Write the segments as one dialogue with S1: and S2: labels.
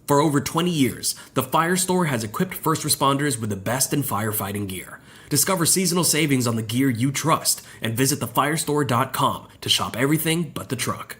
S1: For over 20 years, the Fire Store has equipped first responders with the best in firefighting gear. Discover seasonal savings on the gear you trust and visit thefirestore.com to shop everything but the truck.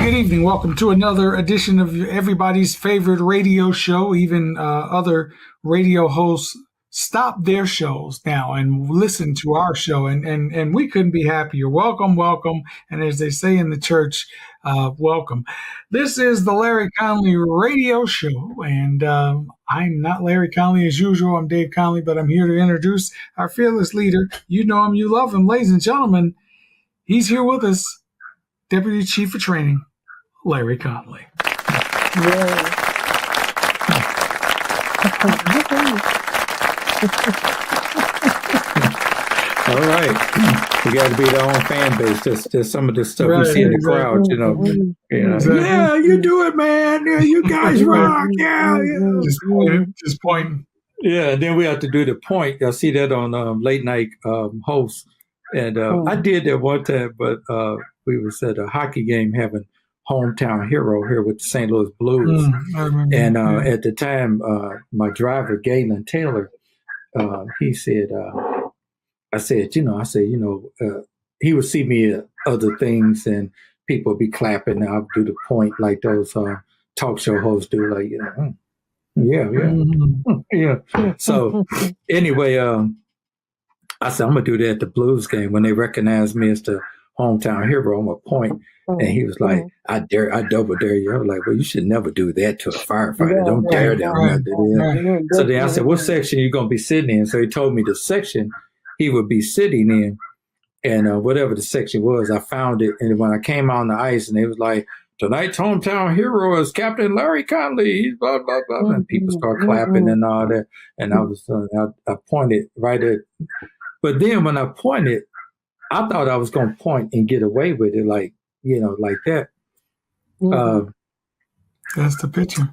S2: Good evening. Welcome to another edition of everybody's favorite radio show. Even other radio hosts stop their shows now and listen to our show, and we couldn't be happier. Welcome, welcome, and as they say in the church, welcome. This is the Larry Conley radio show, and I'm not Larry Conley as usual. I'm Dave Conley, but I'm here to introduce our fearless leader. You know him, you love him, ladies and gentlemen. He's here with us, Deputy Chief of Training, Larry Conley.
S3: All right. We got to beat our own fan base. Just some of the stuff we see in the crowd, you know.
S2: Exactly.
S3: Yeah, you do it, man. Yeah, you guys rock. Yeah.
S2: Just pointing.
S3: Yeah, and then we have to do the point. I see that on late night hosts. And I did that one time, but we was at a hockey game having hometown hero here with the St. Louis Blues. And at the time, my driver, Galen Taylor, he said, he would see me at other things and people would be clapping and I'll do the point like those talk show hosts do, like, yeah. So anyway, I said, I'm going to do that at the Blues game. When they recognize me as the hometown hero, I'm going to point. And he was like, I double dare you. I was like, well, you should never do that to a firefighter. Don't dare them. Right. So then I said, what section are you going to be sitting in? So he told me the section he would be sitting in. And whatever the section was, I found it. And when I came on the ice and it was like, tonight's hometown hero is Captain Larry Conley. He's blah, blah, blah. And people start clapping and all that. And I was, I pointed right at, but then when I pointed, I thought I was going to point and get away with it, like that.
S2: That's the picture.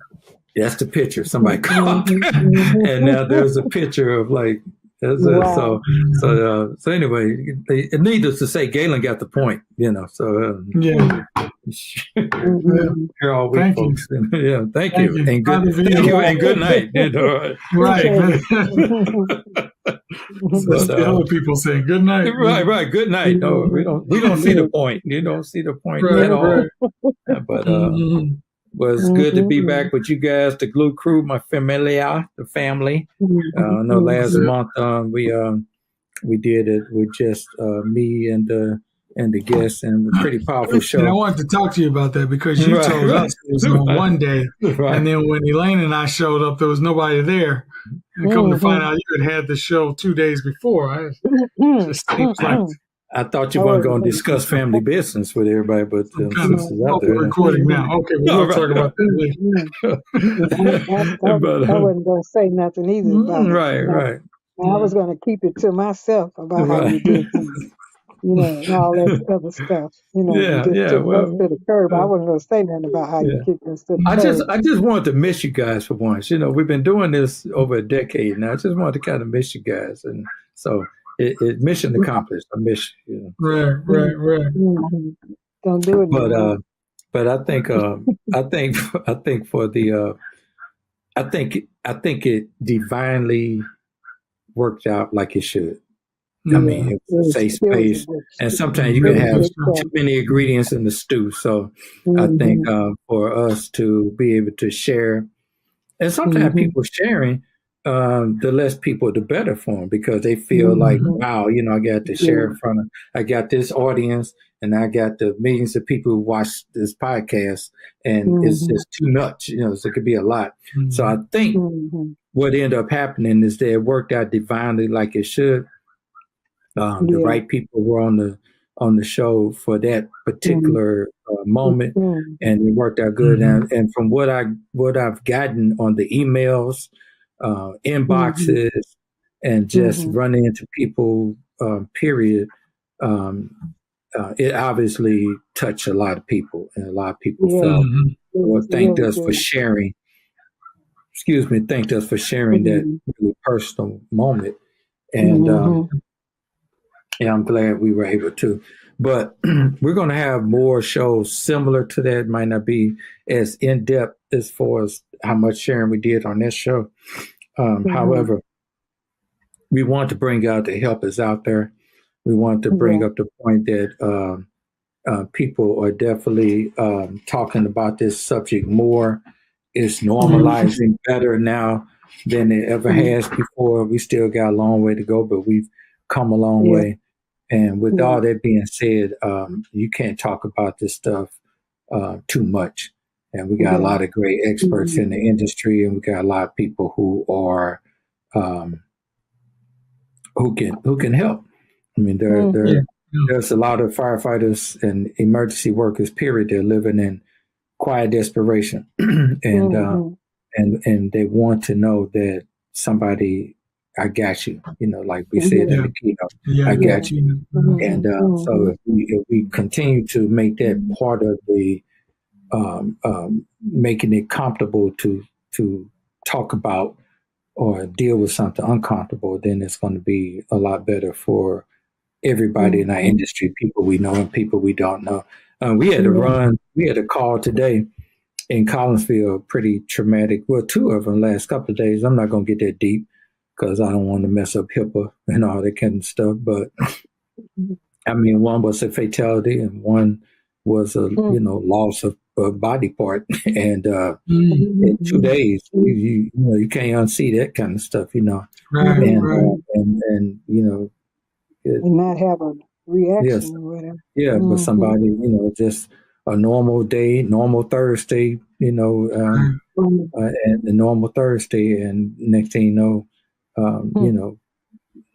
S3: That's the picture. Somebody called. And now there's a picture of like, wow. So anyway, needless to say, Galen got the point, so. You're all weak, folks. Yeah, thank you. And good night.
S2: Right. That's the other people saying good night.
S3: Right. Good night. No, we don't see the point. You don't see the point at all. Right. But was good to be back with you guys, the Glue Crew, my familia, the family. I know last month we did it with just me and the guests, and a pretty powerful show.
S2: And I wanted to talk to you about that because you told us it was on one day, and then when Elaine and I showed up, there was nobody there. And come to find out, you had the show 2 days before. Just seems like
S3: I thought you weren't going to discuss family business with everybody, but
S2: we're recording now. Okay, we'll talk about that later.
S4: I wasn't going to say nothing either about it.
S3: Right.
S4: I was going to keep it to myself about how you did things. And all that other stuff. To the curb. I wasn't going to say nothing about how you kicked us to the curb.
S3: I just wanted to miss you guys for once. We've been doing this over a decade now. I just wanted to kind of miss you guys, and so it mission accomplished. I miss you.
S2: Right.
S4: Don't do it.
S3: But I think it divinely worked out like it should. I mean, it's a safe space, and sometimes you can have too many ingredients in the stew. So I think for us to be able to share, and sometimes people sharing, the less people, the better for them, because they feel like, wow, I got to share in front of, I got this audience, and I got the millions of people who watch this podcast, and it's just too much, so it could be a lot. So I think what ended up happening is that it worked out divinely like it should. The right people were on the show for that particular moment, and it worked out good. And from what I've gotten on the emails, inboxes, and just running into people, period, it obviously touched a lot of people, and a lot of people felt or thanked us for sharing. Thanked us for sharing that really personal moment, and And I'm glad we were able to. But we're going to have more shows similar to that. It might not be as in depth as far as how much sharing we did on this show. However, we want to bring out the help is out there. We want to bring up the point that people are definitely talking about this subject more. It's normalizing better now than it ever has before. We still got a long way to go, but we've come a long way. And with all that being said, you can't talk about this stuff too much. And we got a lot of great experts in the industry, and we got a lot of people who are who can help. I mean, there's a lot of firefighters and emergency workers, period. They're living in quiet desperation, and they want to know that somebody, I got you. You know, like we said in the keynote, I got you. And so if we continue to make that part of the making it comfortable to talk about or deal with something uncomfortable, then it's going to be a lot better for everybody in our industry, people we know and people we don't know. We had a call today in Collinsville, pretty traumatic. Well, two of them last couple of days. I'm not going to get that deep because I don't want to mess up HIPAA and all that kind of stuff. But I mean, one was a fatality and one was a loss of a body part. And in 2 days, you can't unsee that kind of stuff,
S2: Right,
S3: and
S4: and not have a reaction or whatever.
S3: Yeah, but somebody, just a normal day, normal Thursday, and a normal Thursday, and next thing you know,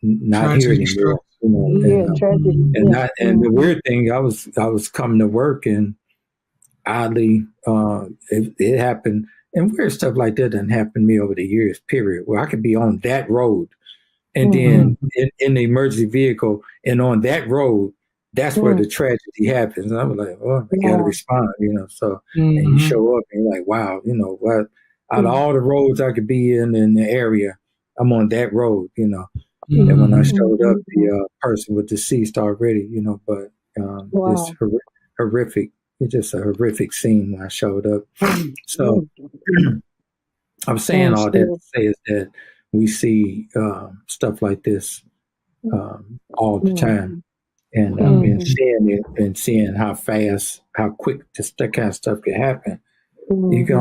S3: not here anymore. And the weird thing, I was coming to work, and oddly, it happened, and weird stuff like that doesn't happen to me over the years. Period. Where I could be on that road. And then in the emergency vehicle and on that road, that's where the tragedy happens. And I was like, oh, I got to respond, So, and you show up and you're like, wow, what? Out of all the roads I could be in the area, I'm on that road, And when I showed up, the person was deceased already, but it's horrific. It's just a horrific scene when I showed up. So I'm saying all that to say is that we see stuff like this all the time, and seeing it and seeing how fast, how quick that kind of stuff can happen. You can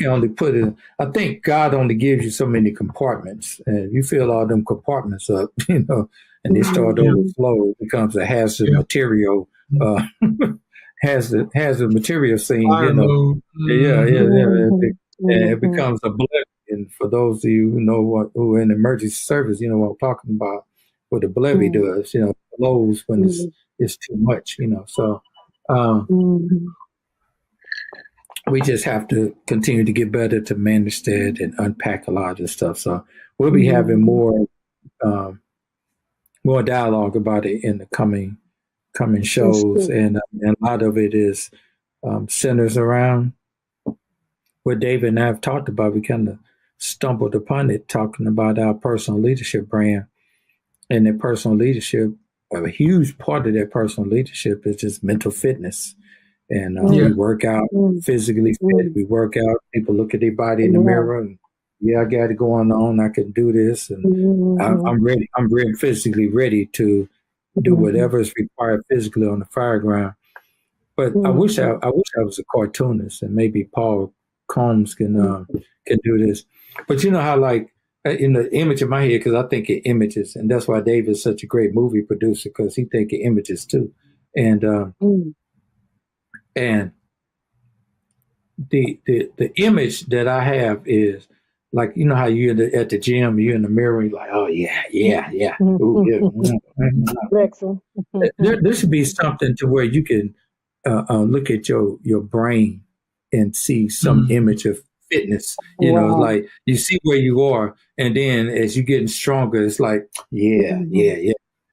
S3: only put it. I think God only gives you so many compartments, and you fill all them compartments up, and they start to overflow. It becomes a hazard material, hazard material scene. And it becomes a blessing. And for those of you who know who are in emergency service, what I'm talking about, what the Blevy does, blows when it's too much, So we just have to continue to get better to manage that and unpack a lot of this stuff. So we'll be having more dialogue about it in the coming shows, and a lot of it is centers around what David and I have talked about. We kind of stumbled upon it talking about our personal leadership brand, and that personal leadership, a huge part of that personal leadership is just mental fitness. And we work out physically fit. We work out. People look at their body in the mirror and, I got it going on. I can do this. And I'm ready. I'm physically ready to do whatever is required physically on the fire ground. But I wish I was a cartoonist, and maybe Paul Combs can do this. But you know how, like, in the image in my head, because I think in images, and that's why David's such a great movie producer, because he thinks in images too. And and the image that I have is like, how you at the gym, you're in the mirror, and you're like, oh yeah. Ooh, yeah. There should be something to where you can look at your brain and see some image of fitness. Like you see where you are, and then as you're getting stronger, it's like, yeah.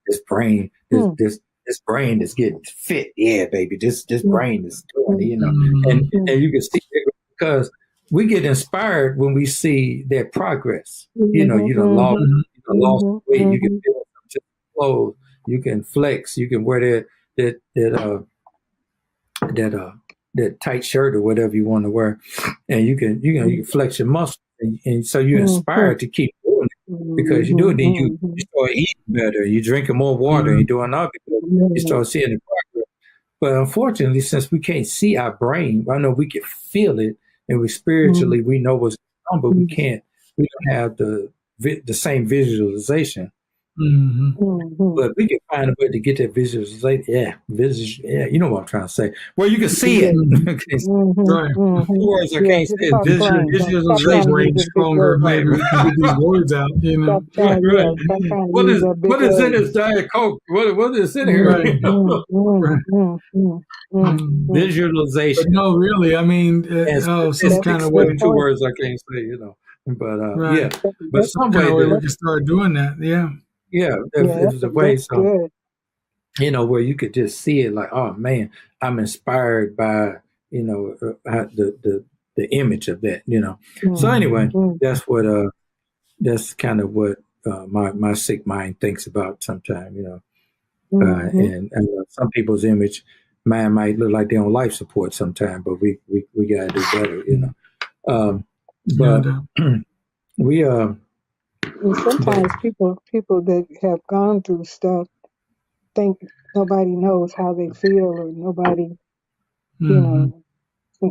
S3: This brain, this brain is getting fit. Yeah, baby, this brain is doing it, and you can see it because we get inspired when we see that progress. You done lost weight, you can feel just clothes, flex. You can wear that tight shirt or whatever you want to wear, and you can flex your muscles, and so you're inspired to keep doing it because you do it. Then you start eating better, you drinking more water, and you're doing all because you start seeing the progress. But unfortunately, since we can't see our brain, I know we can feel it, and we spiritually we know what's going on, but we can't. We don't have the same visualization. But we can find a way to get that visualization. Yeah, you know what I'm trying to say. Well, you can see it.
S2: Right.
S3: Words I can't say it.
S2: Visualization range stronger, maybe we can get these words out.
S3: Right. What is in this Diet Coke? What is in here? Visualization.
S2: But no, really. I mean, some kind of way.
S3: 2 words I can't say. But but some way
S2: we can start doing that. Yeah.
S3: Yeah, if the way so where you could just see it like, oh man, I'm inspired by the image of that. So anyway, that's what that's kind of what my sick mind thinks about sometimes. And some people's mine might look like they're on life support sometimes, but we gotta do better. But we
S4: And sometimes people that have gone through stuff think nobody knows how they feel or nobody,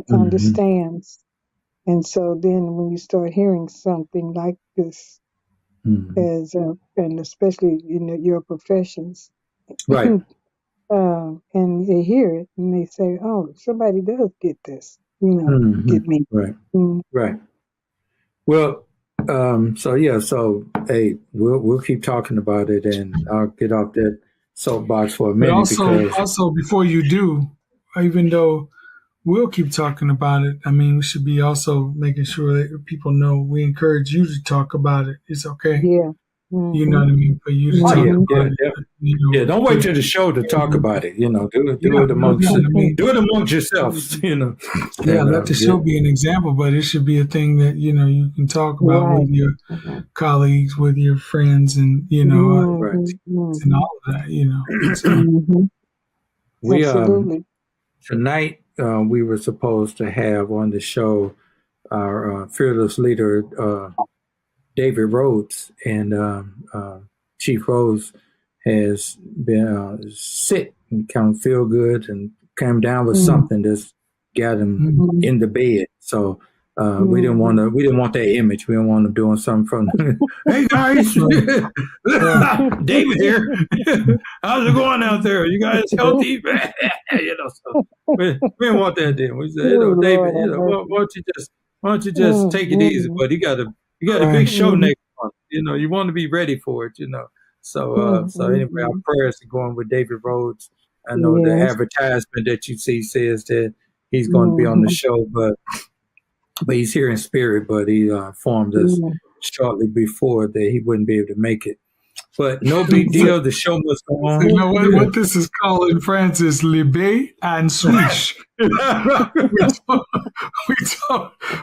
S4: understands. And so then when you start hearing something like this, and especially in your professions,
S3: right,
S4: and they hear it and they say, "Oh, somebody does get this," get me,
S3: right, right. Well. So hey, we'll keep talking about it, and I'll get off that soapbox for a minute.
S2: But also before you do, even though we'll keep talking about it, I mean, we should be also making sure that people know we encourage you to talk about it. It's okay.
S4: Yeah.
S2: You know what I mean? For you to talk about it.
S3: Don't wait till the show to talk about it. Do it amongst yourselves.
S2: Let the show be an example, but it should be a thing that you can talk about with your colleagues, with your friends, and and all of that.
S3: We
S4: Absolutely.
S3: Tonight we were supposed to have on the show our fearless leader. David Rhodes, and Chief Rhodes has been sick and kind of feel good and came down with something that's got him in the bed. So we didn't want that image. We didn't want him doing something from hey guys, David here. How's it going out there? You guys healthy? So we didn't want that then. We said, David, why don't you just take it easy? But you got a big show next month. You want to be ready for it. So anyway, our prayers are going with David Rhodes. I know the advertisement that you see says that he's going to be on the show, but he's here in spirit. But he informed us shortly before that he wouldn't be able to make it. But no big deal. The show must go on.
S2: You know what this is called in France is Libé and Swish.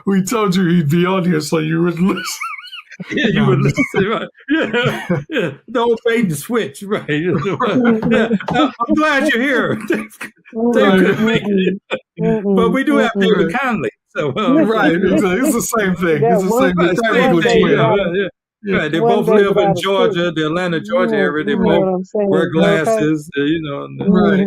S2: we told you he'd be on here, so you would listen.
S3: Yeah, you would listen, right? Yeah. The old bait and switch, right? I'm glad you're here. Dave couldn't make it. But we do have Larry Conley. So,
S2: right, it's the same thing. It's the same thing.
S3: Right, they both live in Georgia, the Atlanta, Georgia area. They both wear glasses,
S2: right.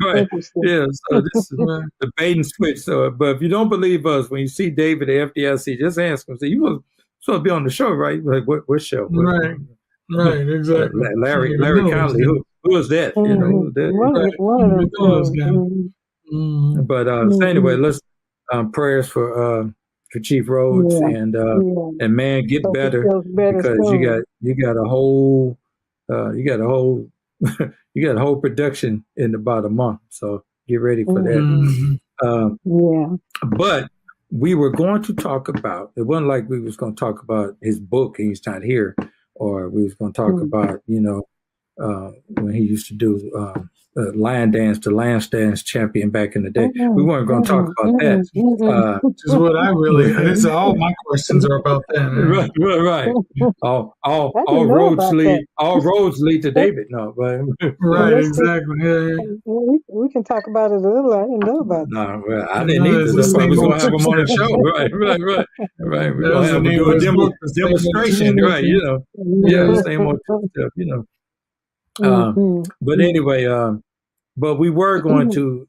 S3: Right. Yeah, so this is the bait and switch. So, but if you don't believe us, when you see David at FDIC, just ask him. Say, you were supposed to be on the show, right? Like, what show?
S2: Right, exactly.
S3: Larry Conley. Who is that? Who is that? But so anyway, let's prayers for Chief Rhodes and man, get better because you got a whole production in about a month, so get ready for that. But we were going to talk about, it wasn't like we was going to talk about his book and he's not here, or we was going to talk about when he used to do line dance, the line dance champion back in the day. We weren't going to talk about that.
S2: Which is what I really. This all my questions are about that.
S3: Right. All roads lead to David. No, but
S2: right, exactly. Yeah.
S4: We can talk about it a little. I didn't know about that.
S3: No, well, I didn't either. That's why we're going to have him on the show. Right. We're going to have him do a demonstration. Right. Same old stuff. But anyway, but we were going to,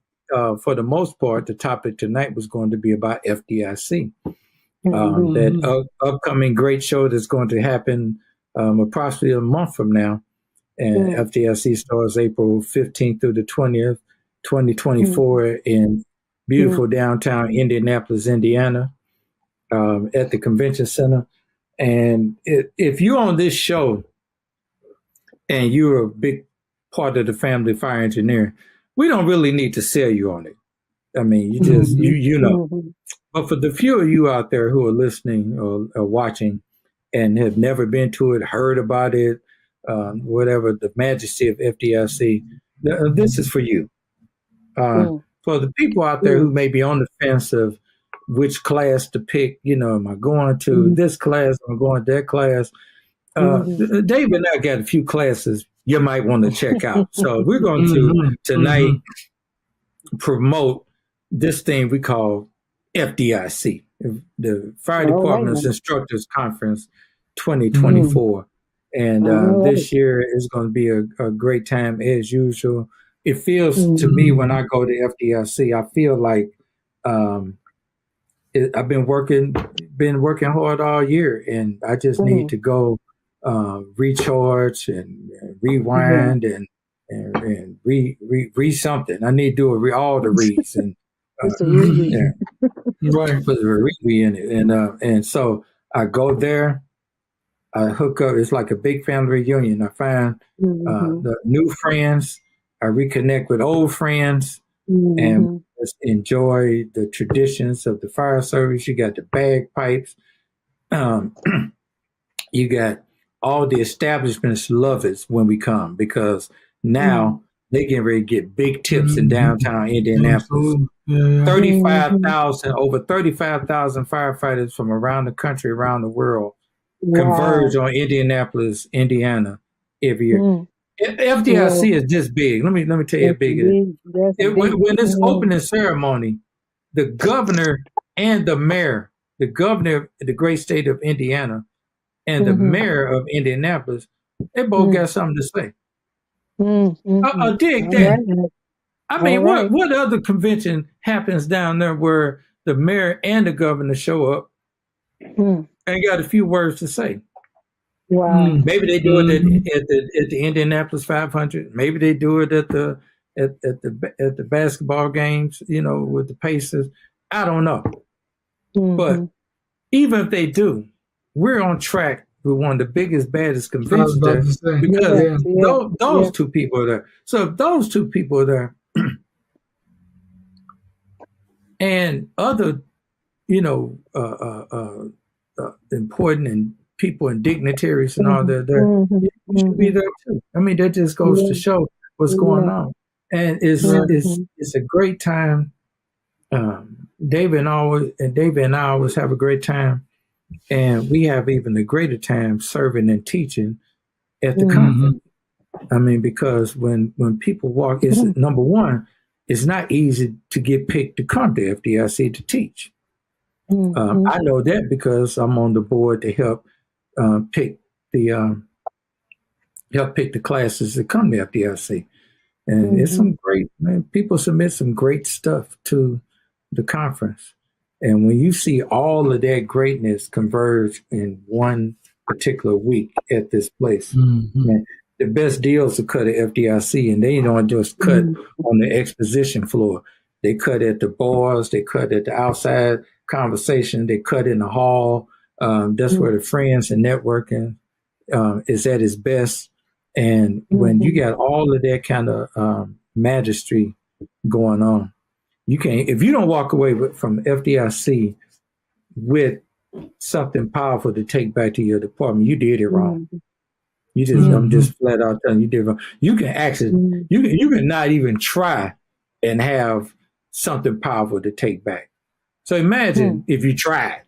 S3: for the most part, the topic tonight was going to be about FDIC. That upcoming great show that's going to happen approximately a month from now. And FDIC starts April 15th through the 20th, 2024 in beautiful downtown Indianapolis, Indiana, at the convention center. And if you're on this show and you're a big part of the family fire engineer, we don't really need to sell you on it. I mean, you just, you know. But for the few of you out there who are listening or watching and have never been to it, heard about it, whatever, the majesty of FDIC, this is for you. For the people out there who may be on the fence of which class to pick, am I going to this class, am I going to that class? David and I got a few classes you might want to check out. So we're going to tonight promote this thing we call FDIC, the Fire Department's Instructors Conference 2024. And this year is going to be a great time as usual. It feels to me when I go to FDIC, I feel like I've been working hard all year, and I just need to go recharge and rewind and read something. I need to do all the reads and put the read in it. And so I go there. I hook up. It's like a big family reunion. I find the new friends. I reconnect with old friends and just enjoy the traditions of the fire service. You got the bagpipes. You got all the establishments love us when we come because now they getting ready to get big tips in downtown Indianapolis. 35,000, over 35,000 firefighters from around the country, around the world converge on Indianapolis, Indiana every year. FDIC is this big. Let me tell you how big it is. When this opening ceremony, the governor and the mayor, the governor of the great state of Indiana and the mayor of Indianapolis, they both got something to say. Dig that. I mean, what other convention happens down there where the mayor and the governor show up and got a few words to say?
S4: Wow.
S3: Maybe they do it at the Indianapolis 500. Maybe they do it at the basketball games, with the Pacers. I don't know. But even if they do, we're on track with one of the biggest, baddest conventions there because those two people are there. So if those two people are there and other, important and people and dignitaries and all that there, you should be there too. I mean, that just goes to show what's going on. And it's a great time. David and I always have a great time. And we have even a greater time serving and teaching at the conference. I mean, because when people walk, it's number one, it's not easy to get picked to come to FDIC to teach. I know that because I'm on the board to help pick the classes that come to FDIC, and it's some great people submit some great stuff to the conference. And when you see all of that greatness converge in one particular week at this place, man, the best deals are cut at FDIC, and they don't just cut on the exposition floor. They cut at the bars, they cut at the outside conversation, they cut in the hall. That's where the friends and networking is at its best. And when you got all of that kind of majesty going on, you can't, if you don't walk away from FDIC with something powerful to take back to your department, you did it wrong. I'm just flat out telling you different. You can actually, you can not even try and have something powerful to take back. So imagine if you tried,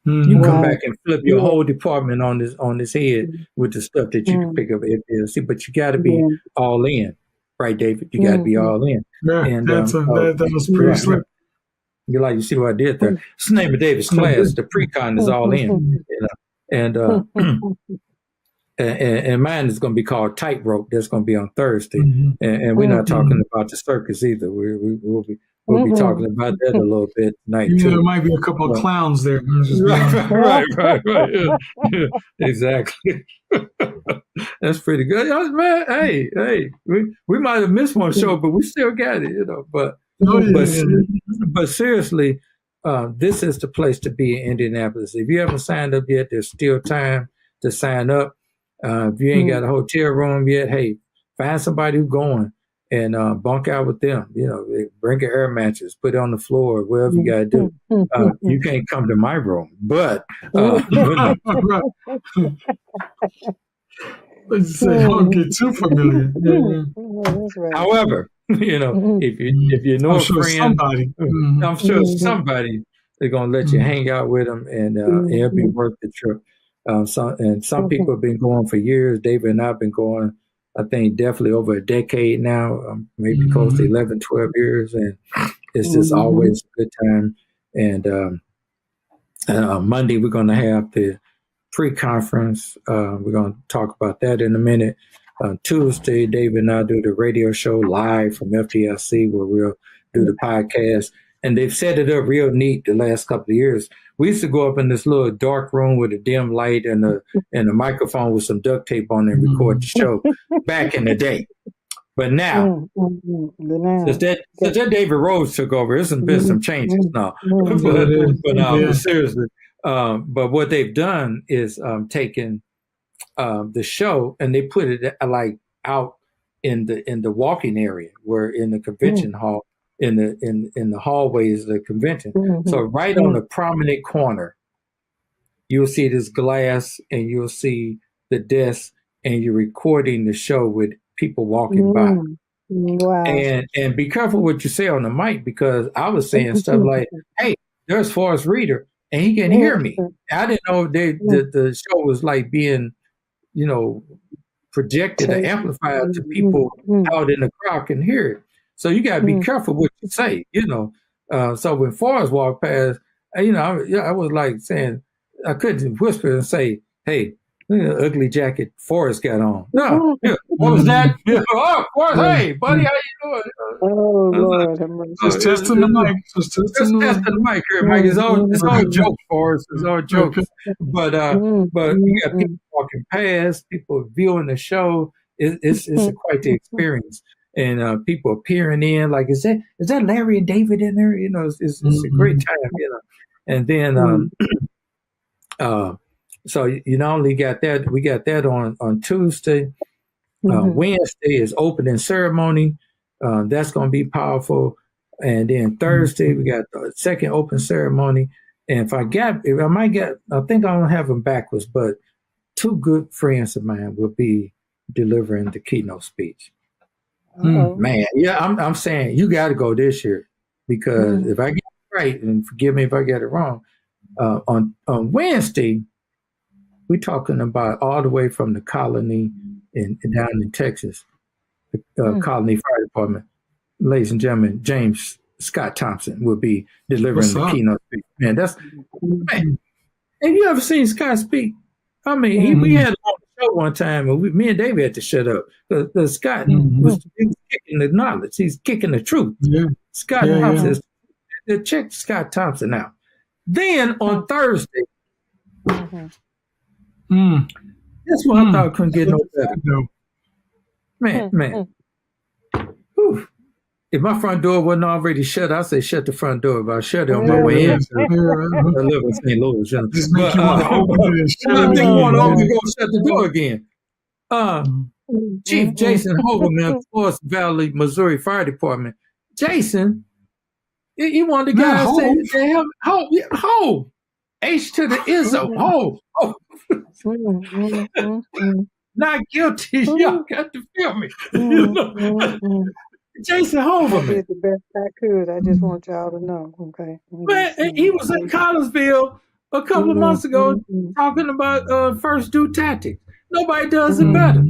S3: you come back and flip your whole department on this head with the stuff that you can pick up at FDIC, but you got to be all in, right, David? You got to be all in.
S2: Yeah,
S3: and
S2: that was pretty slick.
S3: You see what I did there? It's the name of David's class. The pre-con is all in, and mine is going to be called Tightrope. That's going to be on Thursday, and we're not talking about the circus either. We'll be talking about that a little bit tonight too.
S2: There might be a couple of clowns there.
S3: Right. Yeah, exactly. That's pretty good, man. Hey, we might have missed one show, but we still got it, But seriously, this is the place to be in Indianapolis. If you haven't signed up yet, there's still time to sign up. If you ain't got a hotel room yet, hey, find somebody who's going and bunk out with them. Bring your air mattress, put it on the floor, whatever you got to do. You can't come to my room, but
S2: don't get too familiar.
S3: However, if you know a friend, I'm sure somebody is gonna let you hang out with them, and it'll be worth the trip. Some people have been going for years. David and I have been going, I think, definitely over a decade now, maybe close to 11, 12 years. And it's just always a good time. And Monday, we're going to have the pre-conference. We're going to talk about that in a minute. Tuesday, David and I do the radio show live from FDIC, where we'll do the podcast. And they've set it up real neat the last couple of years. We used to go up in this little dark room with a dim light and a microphone with some duct tape on it and record the show back in the day. But now, since that David Rhodes took over, there's been some changes now. But seriously, but what they've done is taken the show and they put it out in the walking area, where in the convention hall. In the hallways of the convention. So right on the prominent corner, you'll see this glass and you'll see the desk, and you're recording the show with people walking by.
S4: Wow.
S3: And be careful what you say on the mic, because I was saying stuff like, hey, there's Forrest Reader and he can hear me. I didn't know the show was like being, projected and amplified to people out in the crowd can hear it. So you got to be careful what you say, So when Forrest walked past, I was like saying, I couldn't whisper and say, hey, look at the ugly jacket Forrest got on. No, what was that? Oh, Forrest, hey, buddy, how you doing?
S4: Oh, Lord.
S2: Just testing the mic.
S3: Just testing the mic here, Mike. It's all jokes, Forrest. It's all jokes. But you got people walking past, people viewing the show. It's quite the experience. And people appearing in, like, is that Larry and David in there? It's a great time, And then, so you not only got that, we got that on Tuesday. Wednesday is opening ceremony. That's going to be powerful. And then Thursday, we got the second open ceremony. And I think I don't have them backwards, but two good friends of mine will be delivering the keynote speech. Man, yeah, I'm saying you got to go this year, because if I get it right, and forgive me if I get it wrong, on Wednesday, we're talking about all the way from the colony down in Texas, the colony fire department. Ladies and gentlemen, James Scott Thompson will be delivering the keynote speech. Man, man. Have you ever seen Scott speak? I mean, we had him on the show one time, and me and David had to shut up. Because Scott was kicking the knowledge. He's kicking the truth. Yeah. Scott Thompson. Check Scott Thompson out. Then on Thursday, this one I thought couldn't get no better. Man. Whew. If my front door wasn't already shut, I'd say shut the front door. But I shut it on my way in. I live in St. Louis. But I think I want to open go shut the door again. Chief Jason Hogelman, Forest Valley, Missouri Fire Department. Jason, he one of the guys said, ho, H to the Izzo, ho. not guilty. Y'all got to feel me. Jason Hoverman.
S4: I did the best I could. I just want y'all to know, okay?
S3: Man, he was in Collinsville a couple of months ago talking about first due tactics. Nobody does it better.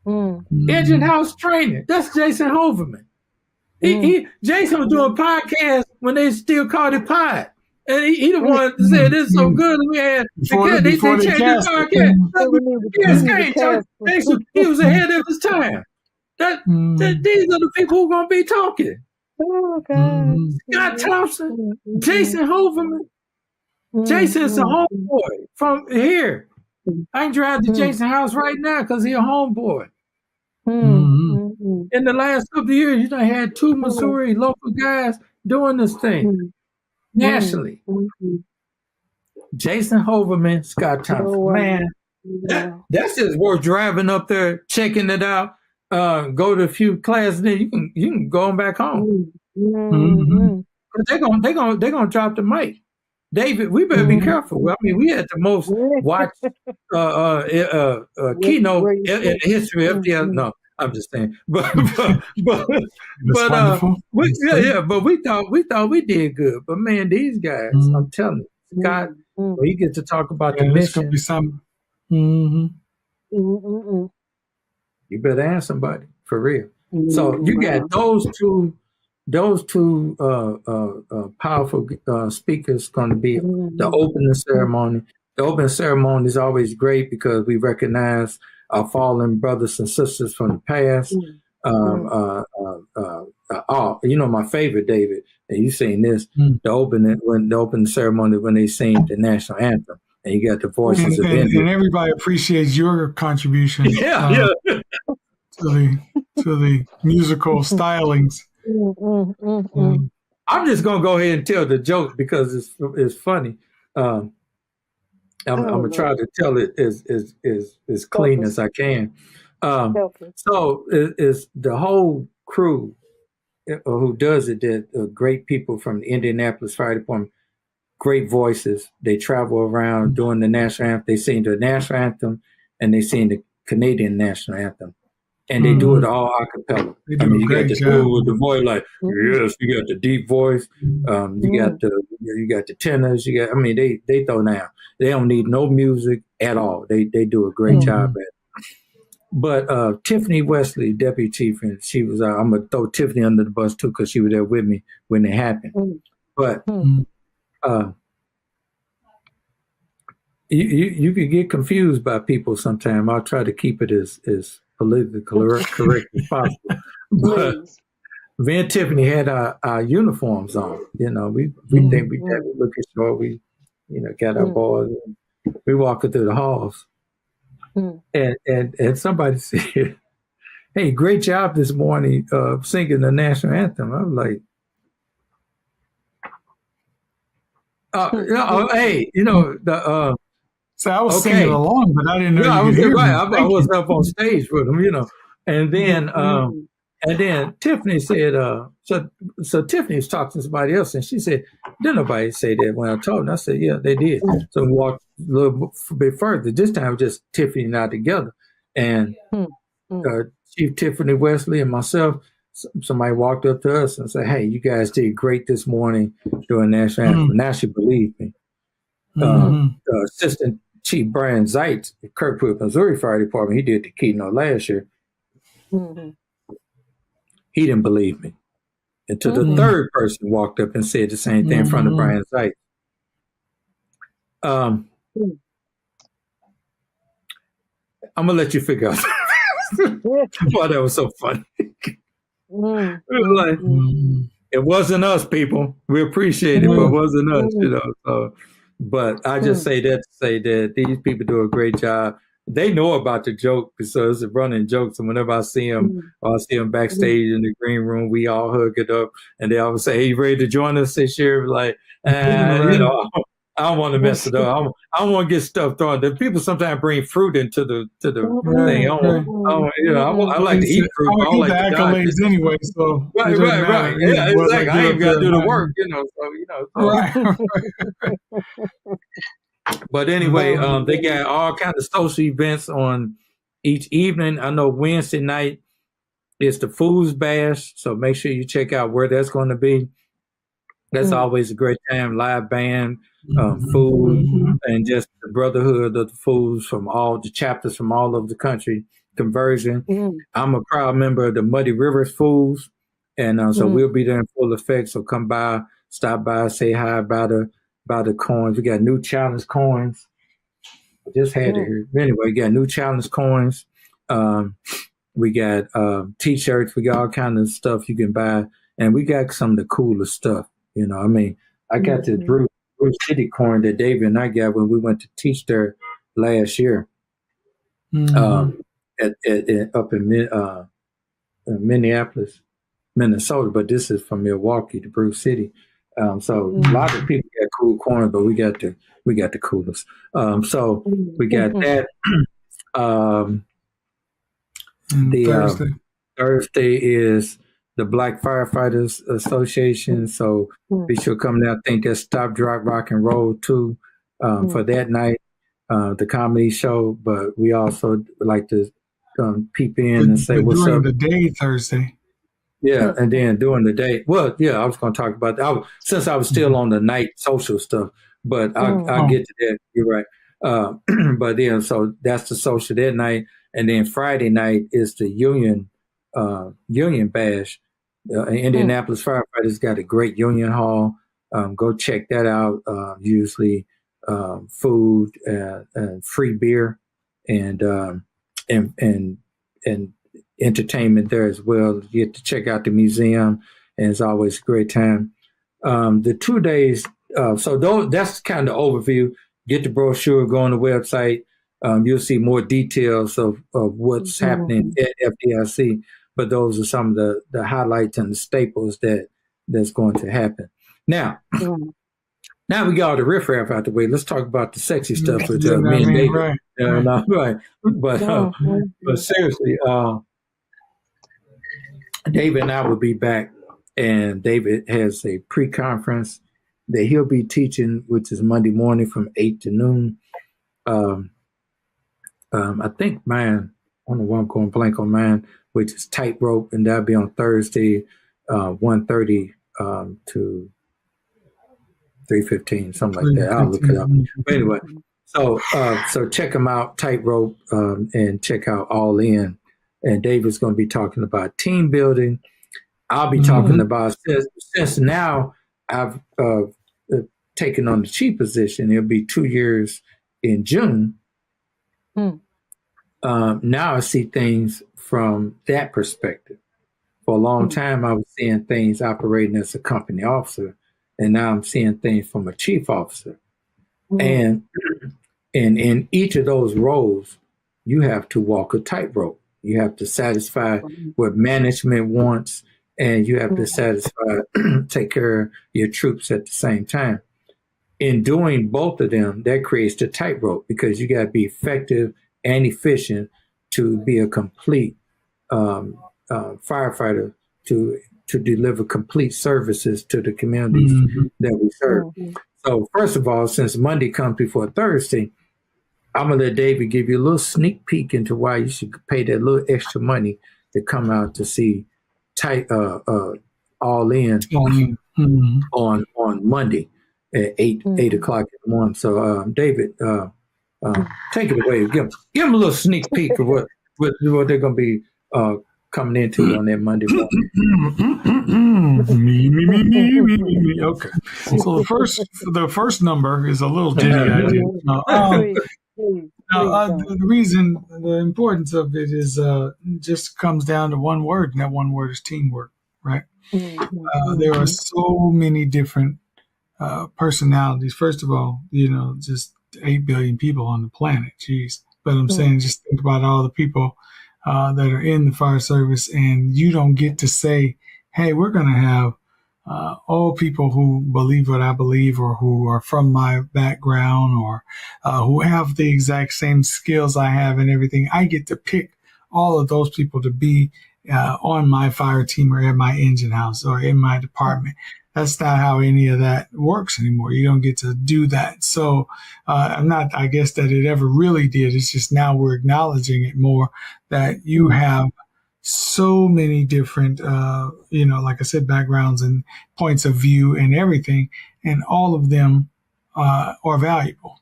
S3: Engine house training. That's Jason Hoverman. Jason was doing podcasts when they still called it pod. And he the one that said this is so good. We had they changed the podcast. He was ahead of his time. These are the people who are going to be talking.
S4: Oh, God.
S3: Scott Thompson, Jason Hoverman. Jason's a homeboy from here. I can drive to Jason's house right now because he's a homeboy. In the last couple of years, you done had 2 Missouri local guys doing this thing nationally. Jason Hoverman, Scott Thompson. Man, that's just worth driving up there, checking it out. Go to a few classes, then you can go on back home. They're gonna drop the mic. David, we better be careful. I mean, we had the most watched keynote in the history of FDIC. No, I'm just saying. But we thought we did good. But man, these guys, I'm telling you, Scott, when he gets to talk about the mission,
S2: be something.
S3: You better ask somebody for real. So you got those two powerful speakers going to be the opening ceremony. The opening ceremony is always great because we recognize our fallen brothers and sisters from the past. My favorite, David, and you seen this, the opening ceremony when they sing the national anthem. And you got the voices
S2: and everybody appreciates your contribution to the musical stylings.
S3: I'm just gonna go ahead and tell the joke because it's funny. I'm gonna try to tell it as clean as I can. So it's the whole crew who does it. That great people from the Indianapolis Fire Department. Great voices. They travel around doing the national anthem. They sing the national anthem and they sing the Canadian national anthem. And they do it all a cappella. I mean, you got the dude with the voice like, yes, you got the deep voice. You got the tenors. They throw down. They don't need no music at all. They do a great job at it. But Tiffany Wesley, deputy chief, and she was, I'm going to throw Tiffany under the bus too because she was there with me when it happened. But you could get confused by people sometimes. I'll try to keep it as politically correct as possible. But me and Tiffany had our uniforms on. You know, we think we definitely looking short. We, got our boys. We walking through the halls. And somebody said, hey, great job this morning singing the national anthem. I was like, hey,
S2: so I was singing along, but I didn't know
S3: I
S2: you could hear me.
S3: I was up on stage with them, and then Tiffany said, so Tiffany was talking to somebody else, and she said, didn't nobody say that when I told them? I said, yeah, they did. So we walked a little bit further. This time it was just Tiffany and I together, and Chief Tiffany Wesley and myself. Somebody walked up to us and said, hey, you guys did great this morning doing national anthem. Now she believed me. Assistant Chief Brian Zeitz at Kirkwood, Missouri Fire Department, he did the keynote last year. He didn't believe me until the third person walked up and said the same thing in front of Brian Zeitz. I'm going to let you figure out. Well, that was so funny. It wasn't us, people. We appreciate it, but it wasn't us, So, but I just say that to say that these people do a great job. They know about the joke because it's a running joke. So whenever I see them, or I see them backstage in the green room, we all hug it up, and they always say, "Hey, you ready to join us this year?" Like, I don't want to mess it up. I don't want to get stuff thrown. The people sometimes bring fruit into the thing. I like to eat fruit. I don't like the accolades
S2: anyway. So
S3: right. Yeah, exactly. I ain't got to do the work, But anyway, they got all kinds of social events on each evening. I know Wednesday night is the Fools Bash, so make sure you check out where that's going to be. That's always a great time. Live band, food, and just the brotherhood of the fools from all the chapters from all over the country. Conversion. I'm a proud member of the Muddy Rivers Fools, and so we'll be there in full effect. So come by, stop by, say hi about the coins. We got new challenge coins. I just had it here. Anyway, we got new challenge coins. We got T-shirts. We got all kinds of stuff you can buy, and we got some of the coolest stuff. You know, I mean, I got the Bruce City coin that David and I got when we went to teach there last year, up in Minneapolis, Minnesota. But this is from Milwaukee to Bruce City. So a lot of people got cool coins, but we got the coolest. So we got that. Thursday is the Black Firefighters Association, so be sure to come down. I think that's Stop, Drop, Rock, and Roll too for that night, the comedy show. But we also like to peep in and say what's
S2: during
S3: up.
S2: The day Thursday.
S3: Yeah, and then during the day. Well, yeah, I was going to talk about that. Since I was still on the night social stuff, but I'll get to that. You're right. But then, so that's the social that night. And then Friday night is the Union Bash. Indianapolis Firefighters got a great Union Hall. Go check that out. Usually food and free beer and entertainment there as well. You get to check out the museum, and it's always a great time. The 2 days, that's kind of overview. Get the brochure, go on the website. You'll see more details of what's happening at FDIC, but those are some of the highlights and the staples that's going to happen. Now we got all the riffraff out the way. Let's talk about the sexy stuff with me and David. Right. But seriously, David and I will be back, and David has a pre-conference that he'll be teaching, which is Monday morning from 8 to noon. I think mine, I don't know why I'm going blank on mine, which is tightrope, and that'll be on Thursday, 1:30 to 3:15, something like that. I'll look it up. But anyway, so check them out, tightrope, and check out All In. And David's going to be talking about team building. I'll be talking about, since now I've taken on the chief position, it'll be 2 years in June. Now I see things from that perspective. For a long time, I was seeing things operating as a company officer, and now I'm seeing things from a chief officer. And in each of those roles, you have to walk a tightrope. You have to satisfy what management wants, and you have to take care of your troops at the same time. In doing both of them, that creates the tightrope, because you got to be effective and efficient to be a complete firefighter, to deliver complete services to the communities that we serve. So first of all, since Monday comes before Thursday, I'm going to let David give you a little sneak peek into why you should pay that little extra money to come out to see All In on Monday at 8 o'clock in the morning. So David, take it away. Give them a little sneak peek of what they're going to be coming into on that Monday morning.
S2: Me. Okay. So the first number is a little ditty I did. The importance of it is just comes down to one word, and that one word is teamwork, right? There are so many different personalities. First of all, just 8 billion people on the planet. Jeez. But I'm saying, just think about all the people that are in the fire service, and you don't get to say, hey, we're going to have all people who believe what I believe, or who are from my background, or who have the exact same skills I have and everything. I get to pick all of those people to be on my fire team, or at my engine house, or in my department. that's not how any of that works anymore. You don't get to do that. So I guess that it ever really did. It's just now we're acknowledging it more, that you have so many different, like I said, backgrounds and points of view and everything, and all of them are valuable.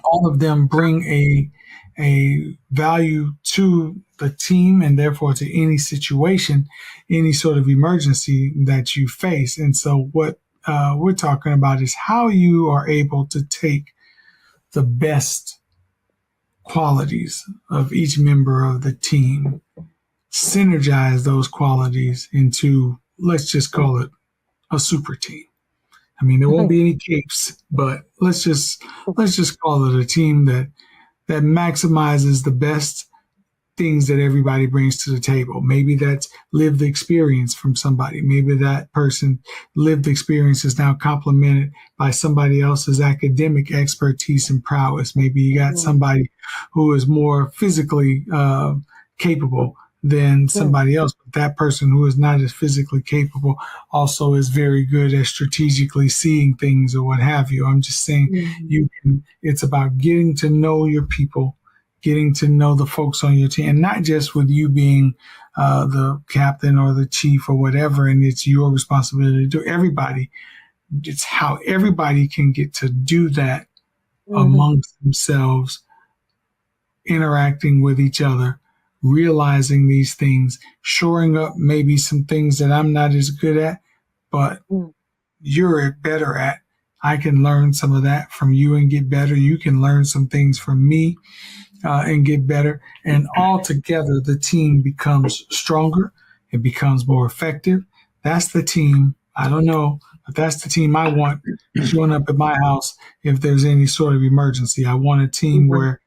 S2: All of them bring a value to the team, and therefore to any situation, any sort of emergency that you face. And so what we're talking about is how you are able to take the best qualities of each member of the team, synergize those qualities into, let's just call it a super team. I mean, there won't be any capes, but let's just call it a team that maximizes the best things that everybody brings to the table. Maybe that's lived experience from somebody. Maybe that person lived experience is now complemented by somebody else's academic expertise and prowess. Maybe you got somebody who is more physically capable than somebody else, but that person who is not as physically capable also is very good at strategically seeing things or what have you. I'm just saying it's about getting to know your people, getting to know the folks on your team, and not just with you being the captain or the chief or whatever, and it's your responsibility to do everybody. It's how everybody can get to do that amongst themselves, interacting with each other, realizing these things, shoring up maybe some things that I'm not as good at, but you're better at. I can learn some of that from you and get better. You can learn some things from me and get better. And all together, the team becomes stronger. It becomes more effective. That's the team. I don't know, but that's the team I want showing up at my house if there's any sort of emergency. I want a team where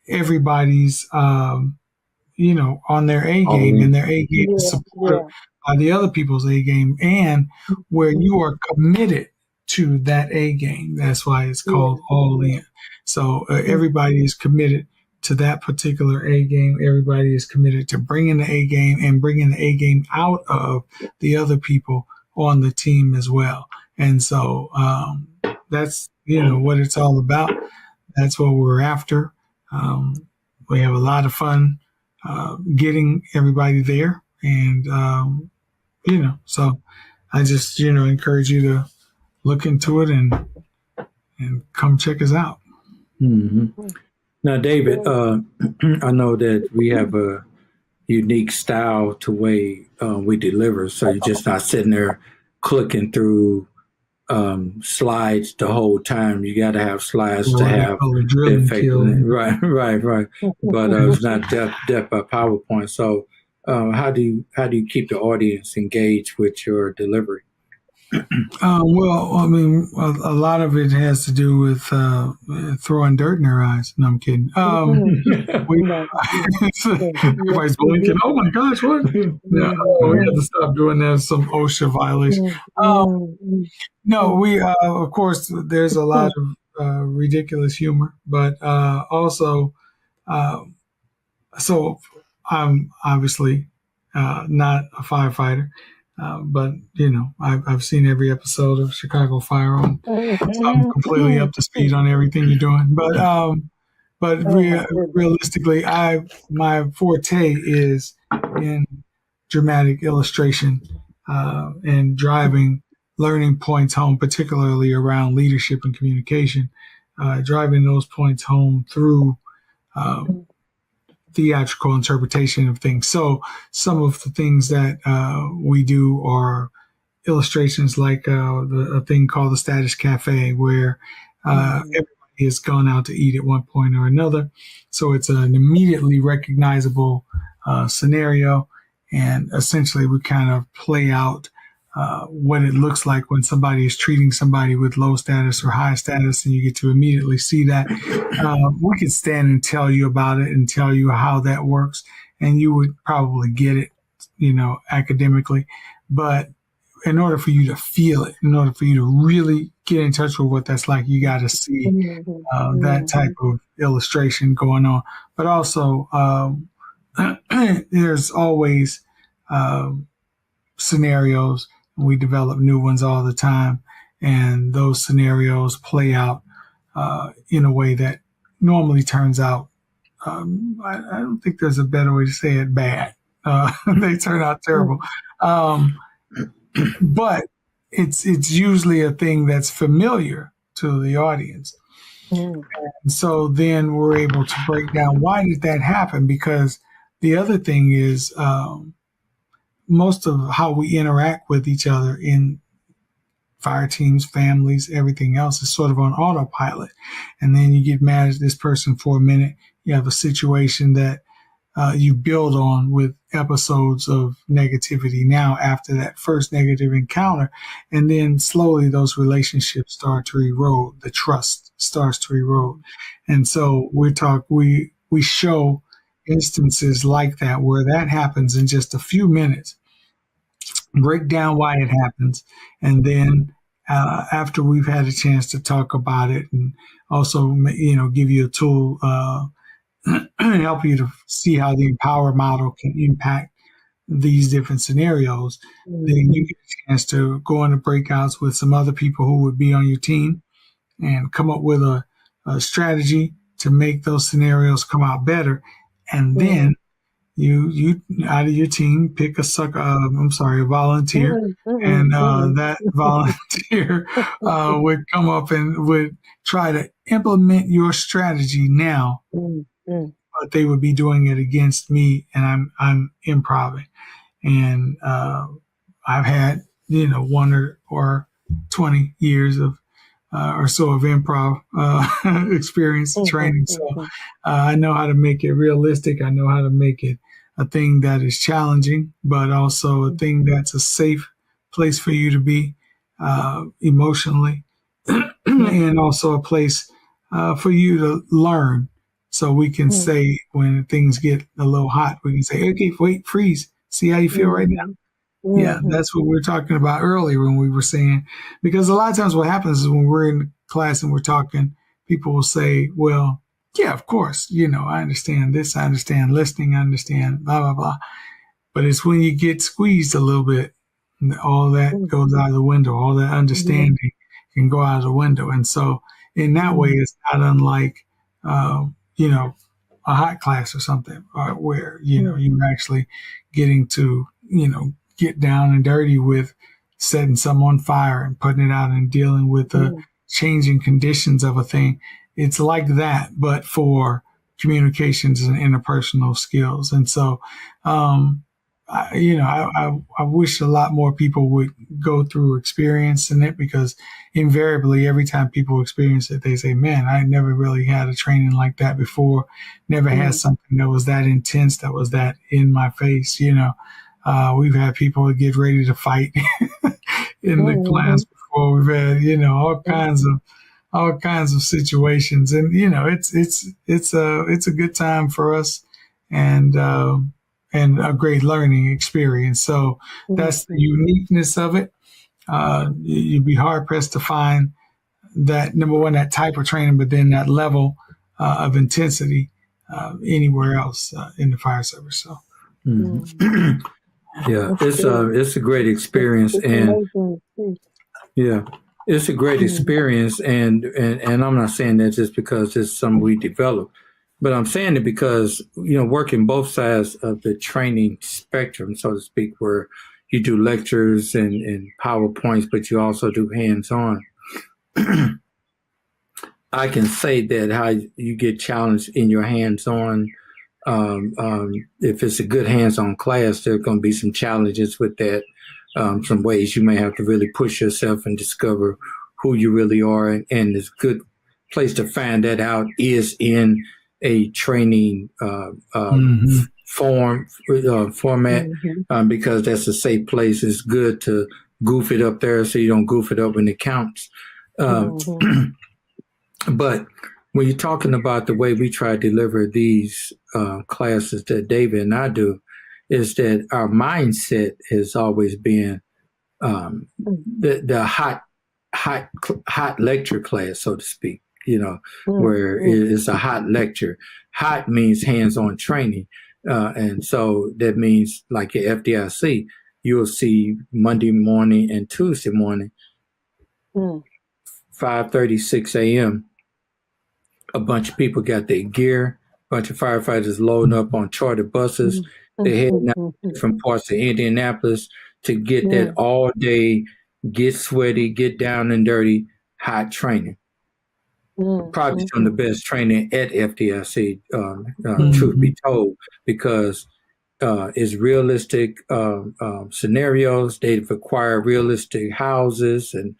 S2: everybody's on their A game, and their A game is supported by the other people's A game, and where you are committed to that A game. That's why it's called All In. So everybody is committed to that particular A game. Everybody is committed to bringing the A game and bringing the A game out of the other people on the team as well. And so that's, what it's all about. That's what we're after. We have a lot of fun getting everybody there. And, so I just, encourage you to look into it and come check us out.
S3: Mm-hmm. Now, David, I know that we have a unique style to way we deliver. So you're just not sitting there clicking through slides the whole time. You got to have slides to have the effect. Right. But it's not death by PowerPoint. So how do you keep the audience engaged with your delivery?
S2: Well, I mean, a lot of it has to do with throwing dirt in their eyes. No, I'm kidding. Everybody's blinking. Oh my gosh, what? We had to stop doing that. Some OSHA violation. No, we of course there's a lot of ridiculous humor, but also, so I'm obviously not a firefighter. But I've seen every episode of Chicago Fire on, so I'm completely up to speed on everything you're doing. But realistically, my forte is in dramatic illustration and driving learning points home, particularly around leadership and communication, driving those points home through theatrical interpretation of things. So some of the things that we do are illustrations like a thing called the Status Cafe, where everybody has gone out to eat at one point or another. So it's an immediately recognizable scenario. And essentially we kind of play out what it looks like when somebody is treating somebody with low status or high status, and you get to immediately see that. We could stand and tell you about it and tell you how that works, and you would probably get it, academically. But in order for you to feel it, in order for you to really get in touch with what that's like, you got to see that type of illustration going on. But also, there's always scenarios We develop new ones all the time, and those scenarios play out in a way that normally turns out. I don't think there's a better way to say it. Bad. They turn out terrible, but it's usually a thing that's familiar to the audience. And so then we're able to break down why did that happen? Because the other thing is most of how we interact with each other in fire teams, families, everything else is sort of on autopilot. And then you get mad at this person for a minute. You have a situation that you build on with episodes of negativity now after that first negative encounter. And then slowly those relationships start to erode. The trust starts to erode. And so we show instances like that where that happens in just a few minutes, break down why it happens. And then after we've had a chance to talk about it and also, give you a tool, help you to see how the Empower model can impact these different scenarios, then you get a chance to go into breakouts with some other people who would be on your team and come up with a strategy to make those scenarios come out better. And then you out of your team pick a volunteer, and that volunteer would come up and would try to implement your strategy now. But they would be doing it against me, and I'm improving. And I've had 1 or 20 years of or so of improv experience and training. So I know how to make it realistic. I know how to make it a thing that is challenging, but also a thing that's a safe place for you to be emotionally, and also a place for you to learn. So we can say when things get a little hot, we can say, okay, wait, freeze. See how you feel right now? Yeah, that's what we were talking about earlier when we were saying, because a lot of times what happens is when we're in class and we're talking, people will say, well, yeah, of course, I understand this, I understand listening, I understand blah, blah, blah. But it's when you get squeezed a little bit, all that goes out of the window, all that understanding can go out of the window. And so in that way, it's not unlike, a hot class or something, where, you're actually getting to, get down and dirty with setting something on fire and putting it out and dealing with the changing conditions of a thing. It's like that, but for communications and interpersonal skills. And so, I wish a lot more people would go through experiencing it, because invariably every time people experience it, they say, man, I never really had a training like that before. Never had something that was that intense, that was that in my face. We've had people get ready to fight in the class before. We've had, all kinds of situations, and it's a good time for us, and a great learning experience. So that's the uniqueness of it. You'd be hard pressed to find that, number one, that type of training, but then that level of intensity anywhere else in the fire service. So.
S3: Yeah, it's a great experience, and it's a great experience, and I'm not saying that just because it's something we develop, but I'm saying it because working both sides of the training spectrum, so to speak, where you do lectures and PowerPoints, but you also do hands-on. I can say that how you get challenged in your hands-on. If it's a good hands-on class, there are going to be some challenges with that. Some ways you may have to really push yourself and discover who you really are. And it's a good place to find that out is in a training format, because that's a safe place. It's good to goof it up there so you don't goof it up when it counts. But when you're talking about the way we try to deliver these classes that David and I do, is that our mindset has always been the hot lecture class, so to speak, where it's a hot lecture. Hot means hands-on training. And so that means like your FDIC, you'll see Monday morning and Tuesday morning, 5:30, 6 a.m., a bunch of people got their gear, a bunch of firefighters loading up on chartered buses. They're heading out to different parts of Indianapolis to get that all day, get sweaty, get down and dirty, hot training. Probably some of the best training at FDIC, truth be told, because it's realistic scenarios. They require realistic houses and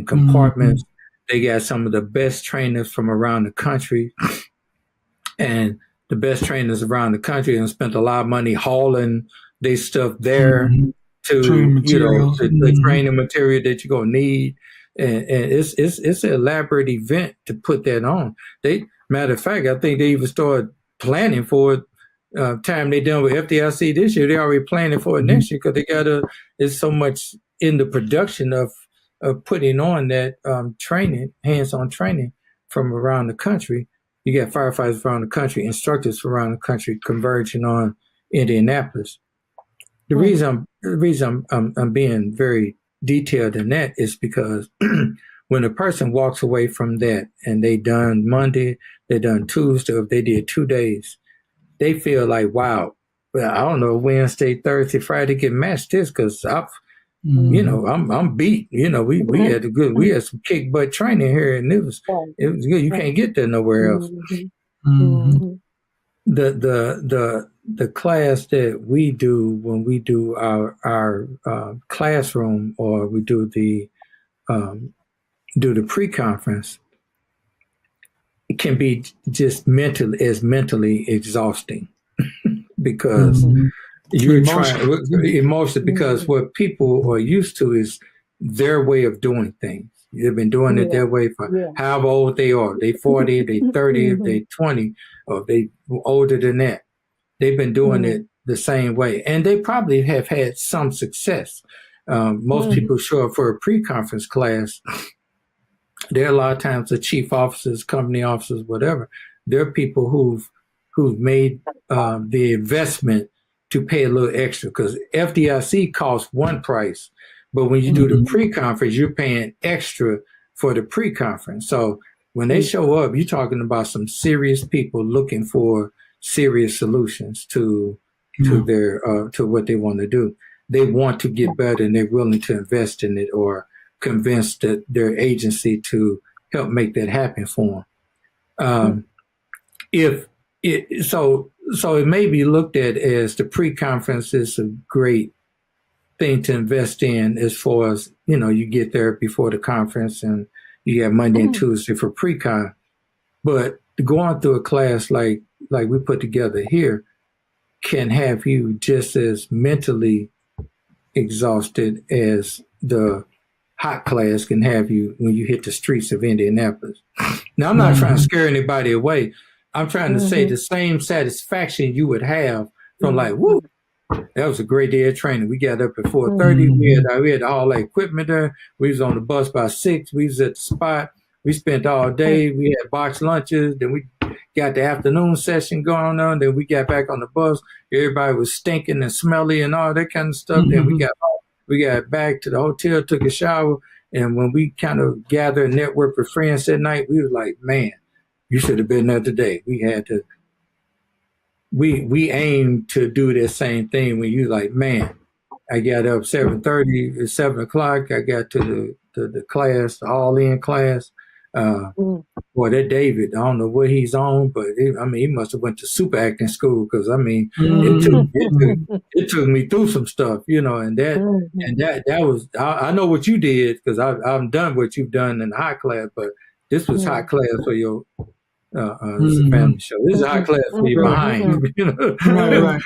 S3: compartments. They got some of the best trainers from around the country, and the best trainers around the country, and spent a lot of money hauling their stuff there to the training material that you're gonna need. And it's an elaborate event to put that on. Matter of fact, I think they even started planning for it. Time they done with FDIC this year, they already planning for it next year, because there's so much in the production of putting on that training, hands-on training from around the country. You got firefighters around the country, instructors around the country converging on Indianapolis. The reason I'm being very detailed in that is because when a person walks away from that and they done Monday, they done Tuesday, if they did 2 days, they feel like, wow, well, I don't know, Wednesday, Thursday, Friday can match this, because I'm beat. We had some kick butt training here, and it was good. You can't get that nowhere else. The class that we do when we do our classroom, or we do the pre-conference, it can be just mentally exhausting because you're trying emotionally, because what people are used to is their way of doing things. They've been doing it their way for however old they are. They 40, they 30, they 20, or they older than that. They've been doing it the same way, and they probably have had some success. Most people show up for a pre-conference class. There are a lot of times the chief officers, company officers, whatever. There are people who've made the investment to pay a little extra, because FDIC costs one price, but when you do the pre-conference, you're paying extra for the pre-conference. So when they show up, you're talking about some serious people looking for serious solutions to their to what they want to do. They want to get better, and they're willing to invest in it, or convince their agency to help make that happen for them. So it may be looked at as the pre-conference is a great thing to invest in, as far as, you get there before the conference and you have Monday and Tuesday for pre-con. But going through a class like we put together here can have you just as mentally exhausted as the hot class can have you when you hit the streets of Indianapolis. Now, I'm not trying to scare anybody away. I'm trying to say the same satisfaction you would have from woo, that was a great day of training. We got up at 4:30. We had all the equipment there. We was on the bus by 6. We was at the spot. We spent all day. We had boxed lunches. Then we got the afternoon session going on. Then we got back on the bus. Everybody was stinking and smelly and all that kind of stuff. Then we got back to the hotel, took a shower. And when we kind of gathered and networked with friends that night, we was like, man, you should have been there today. We had to, we aimed to do that same thing when you like, man, I got up 7:30, at 7 o'clock. I got to the class, the all-in class. Boy, that David, I don't know what he's on, but he must have went to super acting school, because it took me through some stuff, and that was, I know what you did, because I've done what you've done in the high class, but this was high class for your this is a family show. This is high class for your behind.
S2: Right.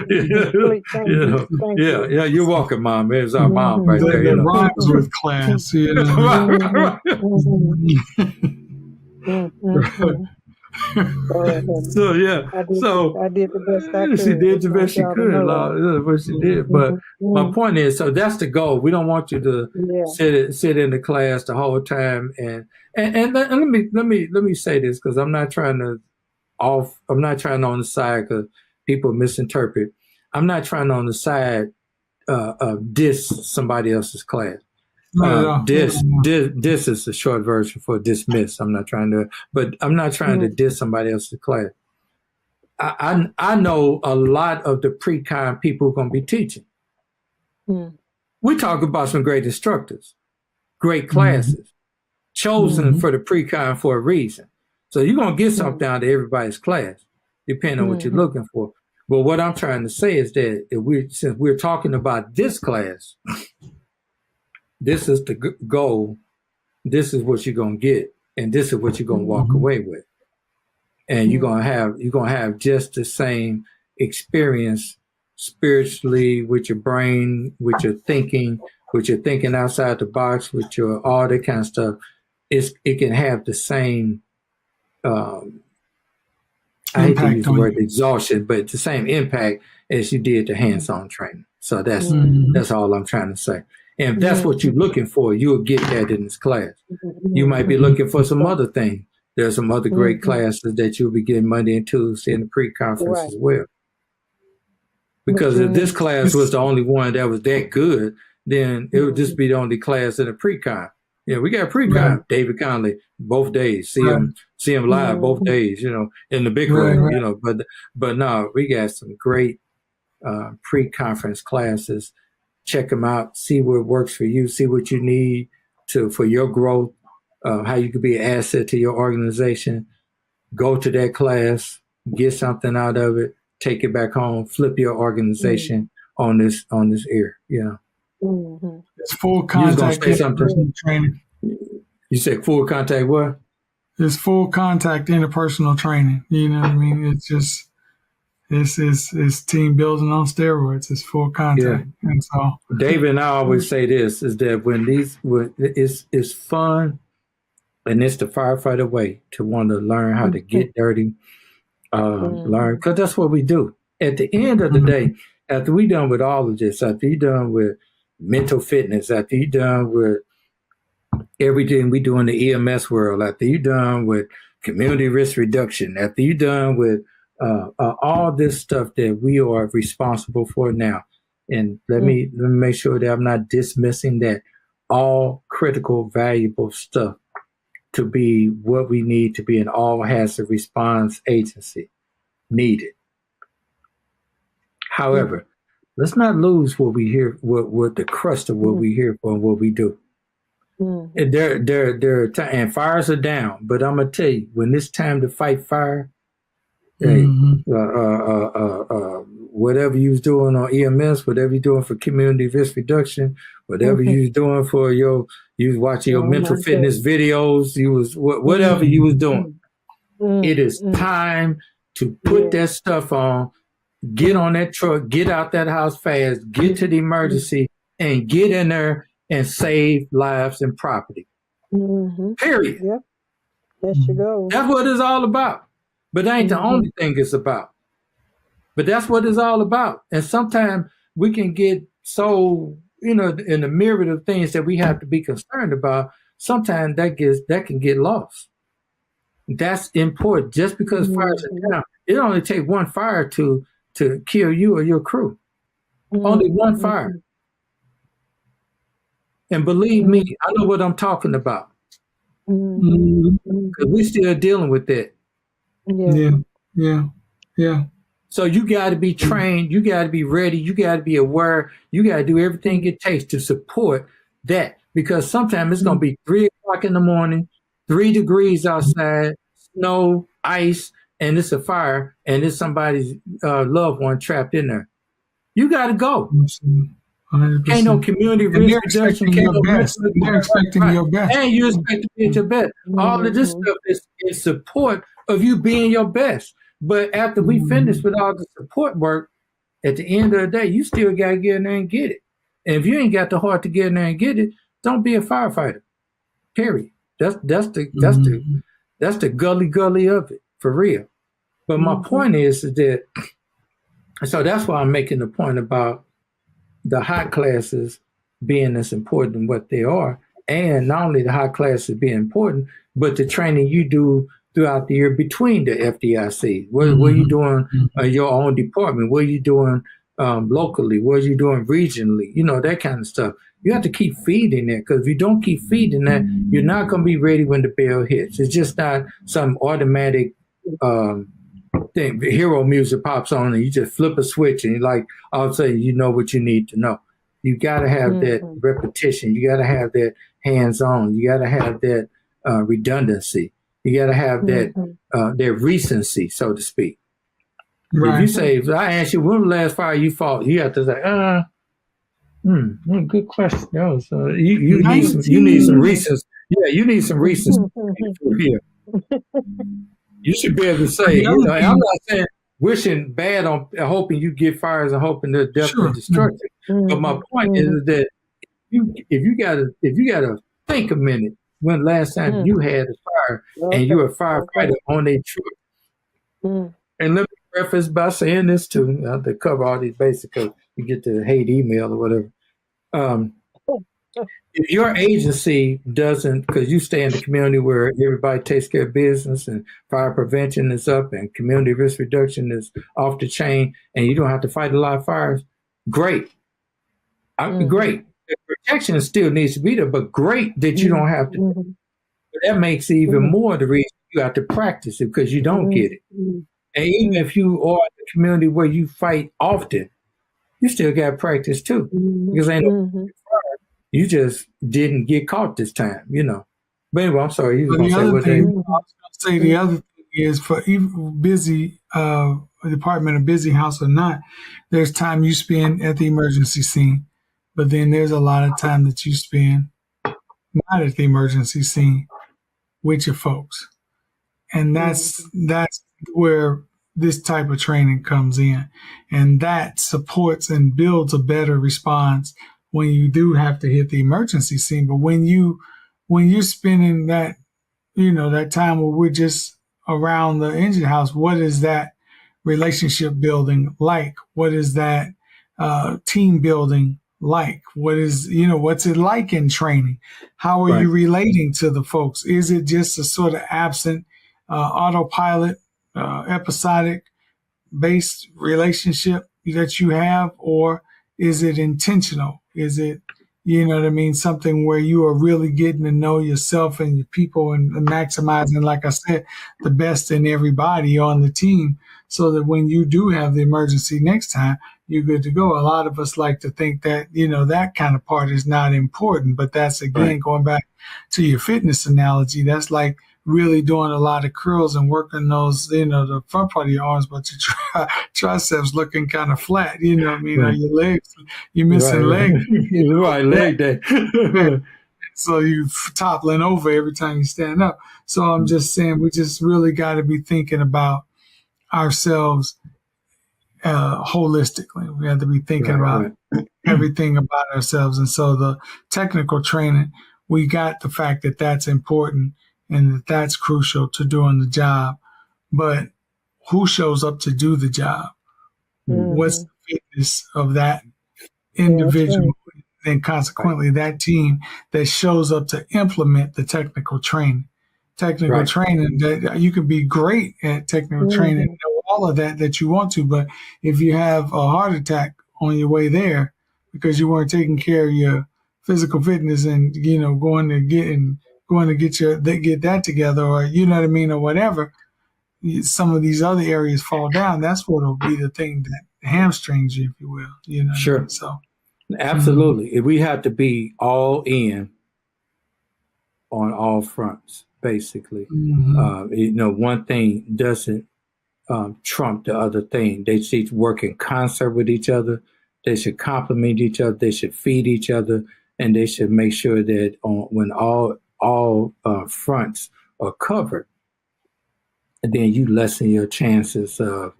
S3: Yeah. You're welcome, Mom. There's our mom right there.
S2: It rhymes with class.
S3: So yeah.
S4: I did the best I could.
S3: She did the best she could. What she did. But my point is, so that's the goal. We don't want you to sit in the class the whole time. And let me say this, because I'm not trying to on the side, because people misinterpret. I'm not trying on the side diss somebody else's class.
S2: No.
S3: Diss is the short version for dismiss. I'm not trying to diss somebody else's class. I know a lot of the pre-con people who are going to be teaching. We talk about some great instructors, great classes, chosen for the pre-con for a reason. So you're going to get something out of everybody's class, depending on what you're looking for. But what I'm trying to say is that since we're talking about this class, this is the goal, this is what you're going to get, and this is what you're going to walk away with. And you're going to have just the same experience spiritually, with your brain, with your thinking outside the box, with your all that kind of stuff. It can have the same I hate to use the word exhaustion, but the same impact as you did the hands-on training. So that's all I'm trying to say. And if that's what you're looking for, you'll get that in this class. You might be looking for some other things. There's some other great classes that you'll be getting Monday and Tuesday in the pre-conference as well. Because if this class was the only one that was that good, then it would just be the only class in the pre-con. Yeah, we got pre-con, David Conley, both days. See him live both days, in the big room, But no, we got some great pre-conference classes. Check them out, see what works for you, see what you need for your growth, how you could be an asset to your organization. Go to that class, get something out of it, take it back home, flip your organization on this ear,
S2: It's full contact interpersonal training.
S3: You said full contact what?
S2: It's full contact interpersonal training. You know what I mean? It's just it's team building on steroids. It's full contact. Yeah. And so
S3: David and I always say this is that when it's fun and it's the firefighter way to want to learn how to get dirty, learn, because that's what we do. At the end of the day, after we done with all of this, after you done with mental fitness, after you done with everything we do in the EMS world, after you done with community risk reduction, after you done with all this stuff that we are responsible for now. And let me make sure that I'm not dismissing that all critical, valuable stuff to be what we need to be an all hazard response agency needed. However, let's not lose what we hear, what the crust of what we hear for and what we do. And and fires are down, but I'm gonna tell you, when it's time to fight fire, whatever you was doing on EMS, whatever you're doing for community risk reduction, whatever you was doing for you was watching your mental fitness videos, you was whatever you was doing. It is time to put that stuff on, get on that truck, get out that house fast, get to the emergency, and get in there and save lives and property. Period.
S4: Yep. There you go.
S3: That's what it's all about. But that ain't the only thing it's about. But that's what it's all about. And sometimes we can get so, in the myriad of things that we have to be concerned about, sometimes that can get lost. That's important. Just because fires are down, it only takes one fire to kill you or your crew. Only one fire. And believe me, I know what I'm talking about. Because we're still dealing with that.
S2: Yeah.
S3: So you got to be trained. You got to be ready. You got to be aware. You got to do everything it takes to support that. Because sometimes it's going to be 3 o'clock in the morning, 3 degrees outside, snow, ice, and it's a fire, and it's somebody's loved one trapped in there. You got to go. 100%. Ain't no community risk reduction.
S2: They're expecting your best.
S3: And you expect to be at your best. All of this stuff is in support of you being your best. But after we finish with all the support work, at the end of the day, you still got to get in there and get it. And if you ain't got the heart to get in there and get it, don't be a firefighter. Period. That's the gully of it, for real. But my point is that, so that's why I'm making the point about the hot classes being as important as what they are. And not only the hot classes being important, but the training you do throughout the year between the FDIC. What are you doing your own department? What are you doing locally? What are you doing regionally? That kind of stuff. You have to keep feeding that, because if you don't keep feeding that, you're not going to be ready when the bell hits. It's just not some automatic thing. Hero music pops on and you just flip a switch and all of a sudden you know what you need to know. You got to have that repetition. You got to have that hands-on. You got to have that redundancy. You got to have that recency, so to speak. Right. If you say, if I ask you, when was the last fire you fought? You have to say, good question. So you need some recency. Yeah, you need some recency here. You should be able to say, I'm not saying wishing bad on hoping you get fires and hoping they're death and destruction. But my point is that if you gotta think a minute when last time you had a fire and you're a firefighter on a truck. And let me preface by saying this too, to cover all these bases, because you get the hate email or whatever. If your agency doesn't, because you stay in the community where everybody takes care of business and fire prevention is up and community risk reduction is off the chain and you don't have to fight a lot of fires, great. Great. The protection still needs to be there, but great that you don't have to. But that makes even more the reason you have to practice it, because you don't get it. And even if you are in a community where you fight often, you still got to practice too. Because you just didn't get caught this time, But anyway, I'm sorry. You was going to
S2: say the other thing is, for even busy department, a busy house or not, there's time you spend at the emergency scene, but then there's a lot of time that you spend not at the emergency scene with your folks, and that's where this type of training comes in, and that supports and builds a better response when you do have to hit the emergency scene. But when you're spending that, that time where we're just around the engine house, what is that relationship building like? What is that team building like? What is, what's it like in training? How are you relating to the folks? Is it just a sort of absent autopilot, episodic based relationship that you have, or is it intentional? Is it, something where you are really getting to know yourself and your people and maximizing, like I said, the best in everybody on the team, so that when you do have the emergency next time, you're good to go. A lot of us like to think that, that kind of part is not important, but that's, again, going back to your fitness analogy, that's like really doing a lot of curls and working those, the front part of your arms, but your triceps looking kind of flat, or your legs, you're missing legs.
S3: Leg day.
S2: So you toppling over every time you stand up. So I'm just saying, we just really got to be thinking about ourselves holistically. We have to be thinking about everything about ourselves. And so the technical training, we got the fact that that's important and that's crucial to doing the job. But who shows up to do the job? What's the fitness of that individual? And consequently, that team that shows up to implement the technical training. Training, that you can be great at technical training, know all of that you want to, but if you have a heart attack on your way there because you weren't taking care of your physical fitness and going to get that together, or or whatever, some of these other areas fall down. That's what'll be the thing that hamstrings you, if you will.
S3: Sure.
S2: So
S3: absolutely, we have to be all in on all fronts, basically. One thing doesn't trump the other thing. They should work in concert with each other. They should complement each other. They should feed each other, and they should make sure that when all fronts are covered, and then you lessen your chances of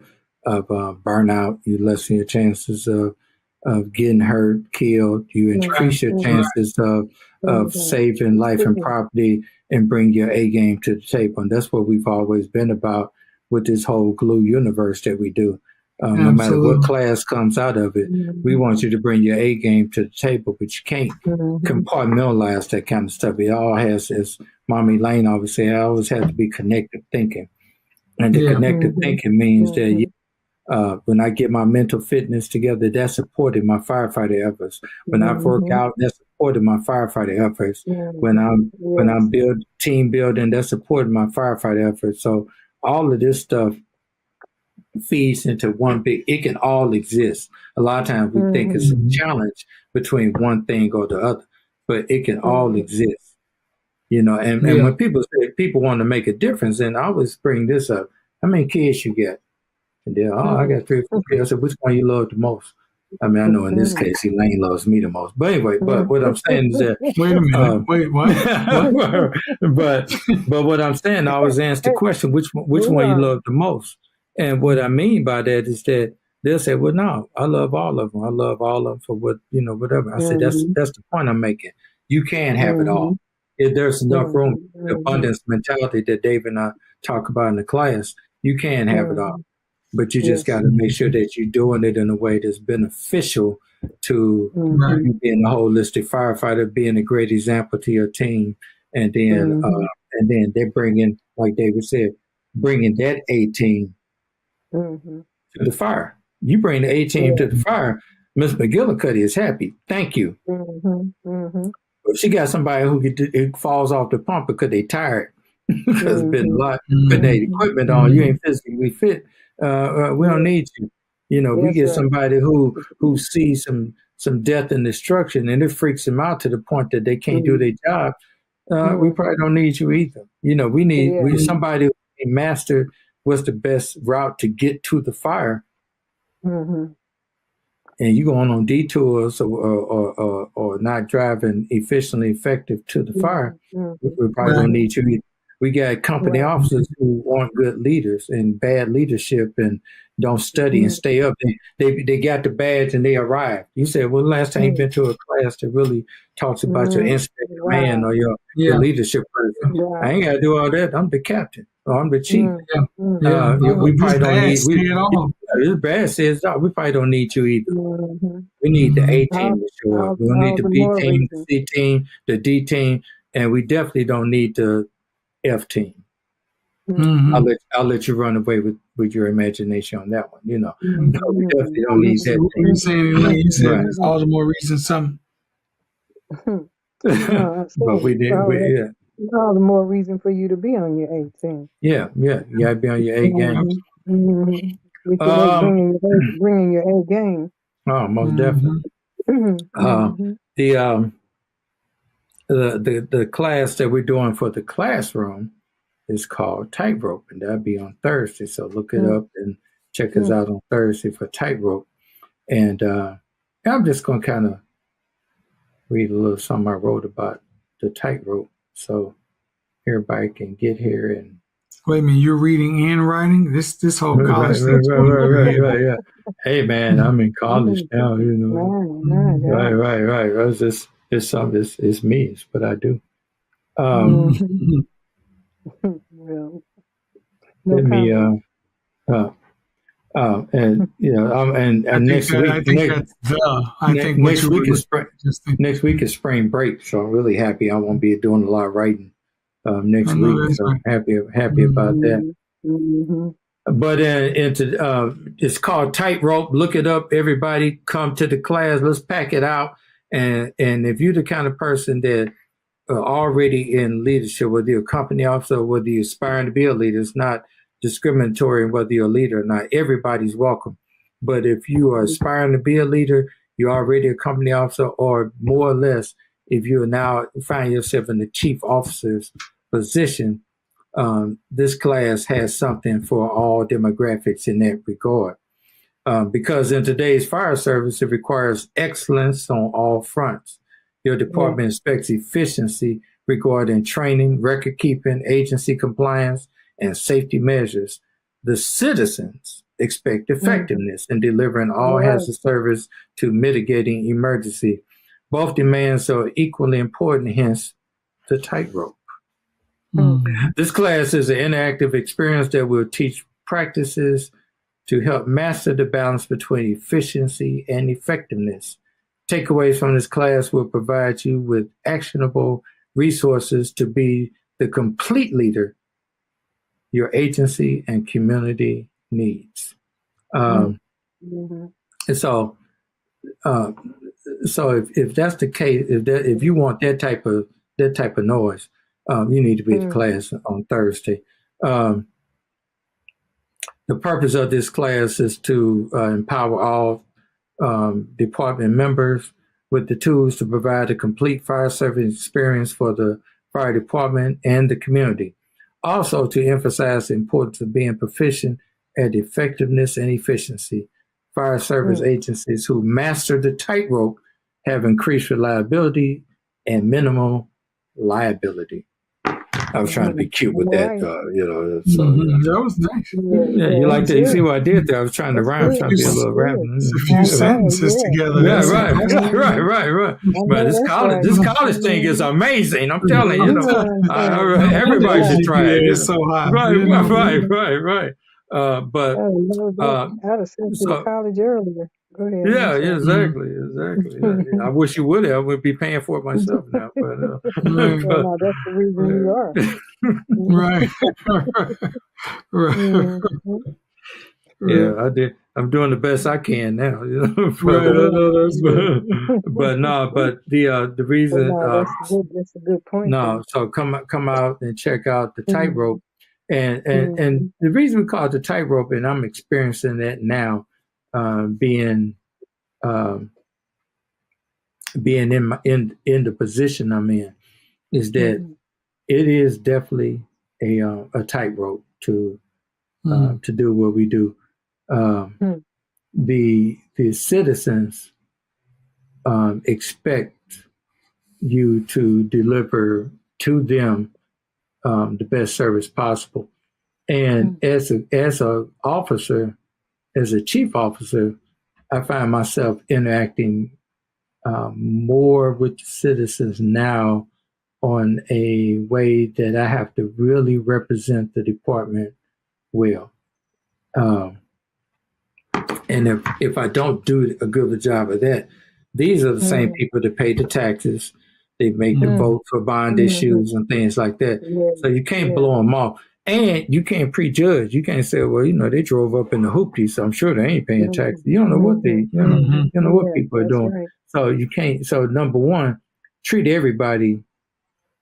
S3: burnout. You lessen your chances of getting hurt, killed. You increase your chances of saving life and property, and bring your A game to the table. And that's what we've always been about with this whole glue universe that we do. No matter what class comes out of it, we want you to bring your A game to the table, but you can't compartmentalize that kind of stuff. It all has, as Mommy Elaine always say, I always have to be connected thinking. And the connected thinking means that When I get my mental fitness together, that's supporting my firefighter efforts. When I work out, that's supporting my firefighter efforts. When I'm team building, that's supporting my firefighter efforts. So all of this stuff feeds into one big. It can all exist. A lot of times we think it's a challenge between one thing or the other, but it can all exist. And when people say people want to make a difference, and I always bring this up: how many kids you get? And then, I got 3 or 4 kids. I said, which one you love the most? I mean, I know in this case, Elaine loves me the most. But anyway, but what I'm saying is that
S2: wait a minute, wait, what?
S3: but what I'm saying, I always ask the question, which one you love the most? And what I mean by that is that they'll say, well, no, I love all of them. I love all of them for whatever. I said, that's the point I'm making. You can't have it all. If there's enough room, the abundance mentality that Dave and I talk about in the class, you can have it all. But you just got to make sure that you're doing it in a way that's beneficial to you being a holistic firefighter, being a great example to your team. And then they're bringing, like David said, bringing that A team to the fire. You bring the A team to the fire, Miss McGillicuddy is happy. Thank you. If she got somebody who falls off the pump because they tired, because it's been a lot, putting that equipment on, you ain't physically fit. We don't need you. We get somebody who sees some death and destruction, and it freaks them out to the point that they can't do their job. We probably don't need you either. We need somebody who can master what's the best route to get to the fire. And you going on detours or not driving efficiently effective to the fire, we probably don't need you either. We got company officers who aren't good leaders and bad leadership and don't study and stay up. They got the badge and they arrived. You said, well, last time you've been to a class that really talks about your incident command or your leadership person. I ain't got to do all that. I'm the captain or I'm the chief. We probably don't need it's bad says we probably don't need you either. We need the A team to show up. We don't need the B team, the C team, the D team, and we definitely don't need the F team. I'll let you run away with your imagination on that one. No, we definitely don't need that team.
S2: You saying there's all the more reason some.
S3: But we did.
S4: All the more reason for you to be on your A team.
S3: Yeah, you gotta be on your A game.
S4: Bringing your A game.
S3: Oh, most definitely. The class that we're doing for the classroom is called Tightrope, and that'll be on Thursday. So look it up and check us out on Thursday for Tightrope. And I'm just going to kind of read a little something I wrote about the Tightrope so everybody can get here. And
S2: wait a minute, you're reading and writing? This whole college thing.
S3: Right, yeah. Hey, man, I'm in college now, Right. It's something. It's me. It's what I do. Let me. Next week is spring break, so I'm really happy. I won't be doing a lot of writing next week. So I'm happy about that. But it's called Tightrope. Look it up, everybody. Come to the class. Let's pack it out. And if you're the kind of person that are already in leadership, whether you're a company officer or whether you're aspiring to be a leader, it's not discriminatory in whether you're a leader or not. Everybody's welcome. But if you are aspiring to be a leader, you're already a company officer, or more or less, if you now find yourself in the chief officer's position, this class has something for all demographics in that regard. Because in today's fire service, it requires excellence on all fronts. Your department expects efficiency regarding training, record keeping, agency compliance, and safety measures. The citizens expect effectiveness in delivering all hazard service to mitigating emergency. Both demands are equally important, hence the Tightrope. This class is an interactive experience that will teach practices to help master the balance between efficiency and effectiveness. Takeaways from this class will provide you with actionable resources to be the complete leader your agency and community needs. And so, if that's the case, if you want that type of noise, you need to be at the class on Thursday. The purpose of this class is to empower all department members with the tools to provide a complete fire service experience for the fire department and the community. Also, to emphasize the importance of being proficient at effectiveness and efficiency. Fire service agencies who master the tightrope have increased reliability and minimal liability. I was trying to be cute with that, So,
S2: that was nice.
S3: Yeah, you like that? You see what I did there? I was trying to rhyme, trying to be a little rapping.
S2: A few sentences together.
S3: Yeah, right. But this college thing is amazing. I'm telling you, everybody should try it.
S2: It's so hot.
S3: Right.
S4: I'd have sent you to college earlier. Go ahead.
S3: Yeah, exactly. I wish you would have. I would be paying for it myself now. But,
S4: no, that's the reason you are.
S2: Right.
S3: Yeah, I did. I'm doing the best I can now. But the reason.
S4: That's a good point.
S3: So come out and check out the tightrope, and the reason we call it the tightrope, and I'm experiencing that now. Being in the position I'm in, is that it is definitely a tightrope to do what we do. The citizens expect you to deliver to them the best service possible, and as a officer. As a chief officer, I find myself interacting more with the citizens now on a way that I have to really represent the department well. And if I don't do a good job of that, these are the same people that pay the taxes. They make the vote for bond issues and things like that. So you can't blow them off. And you can't prejudge. You can't say, well, they drove up in the hoopty, so I'm sure they ain't paying taxes. You don't know what you know what people are doing. Right. So you can't. So number one, treat everybody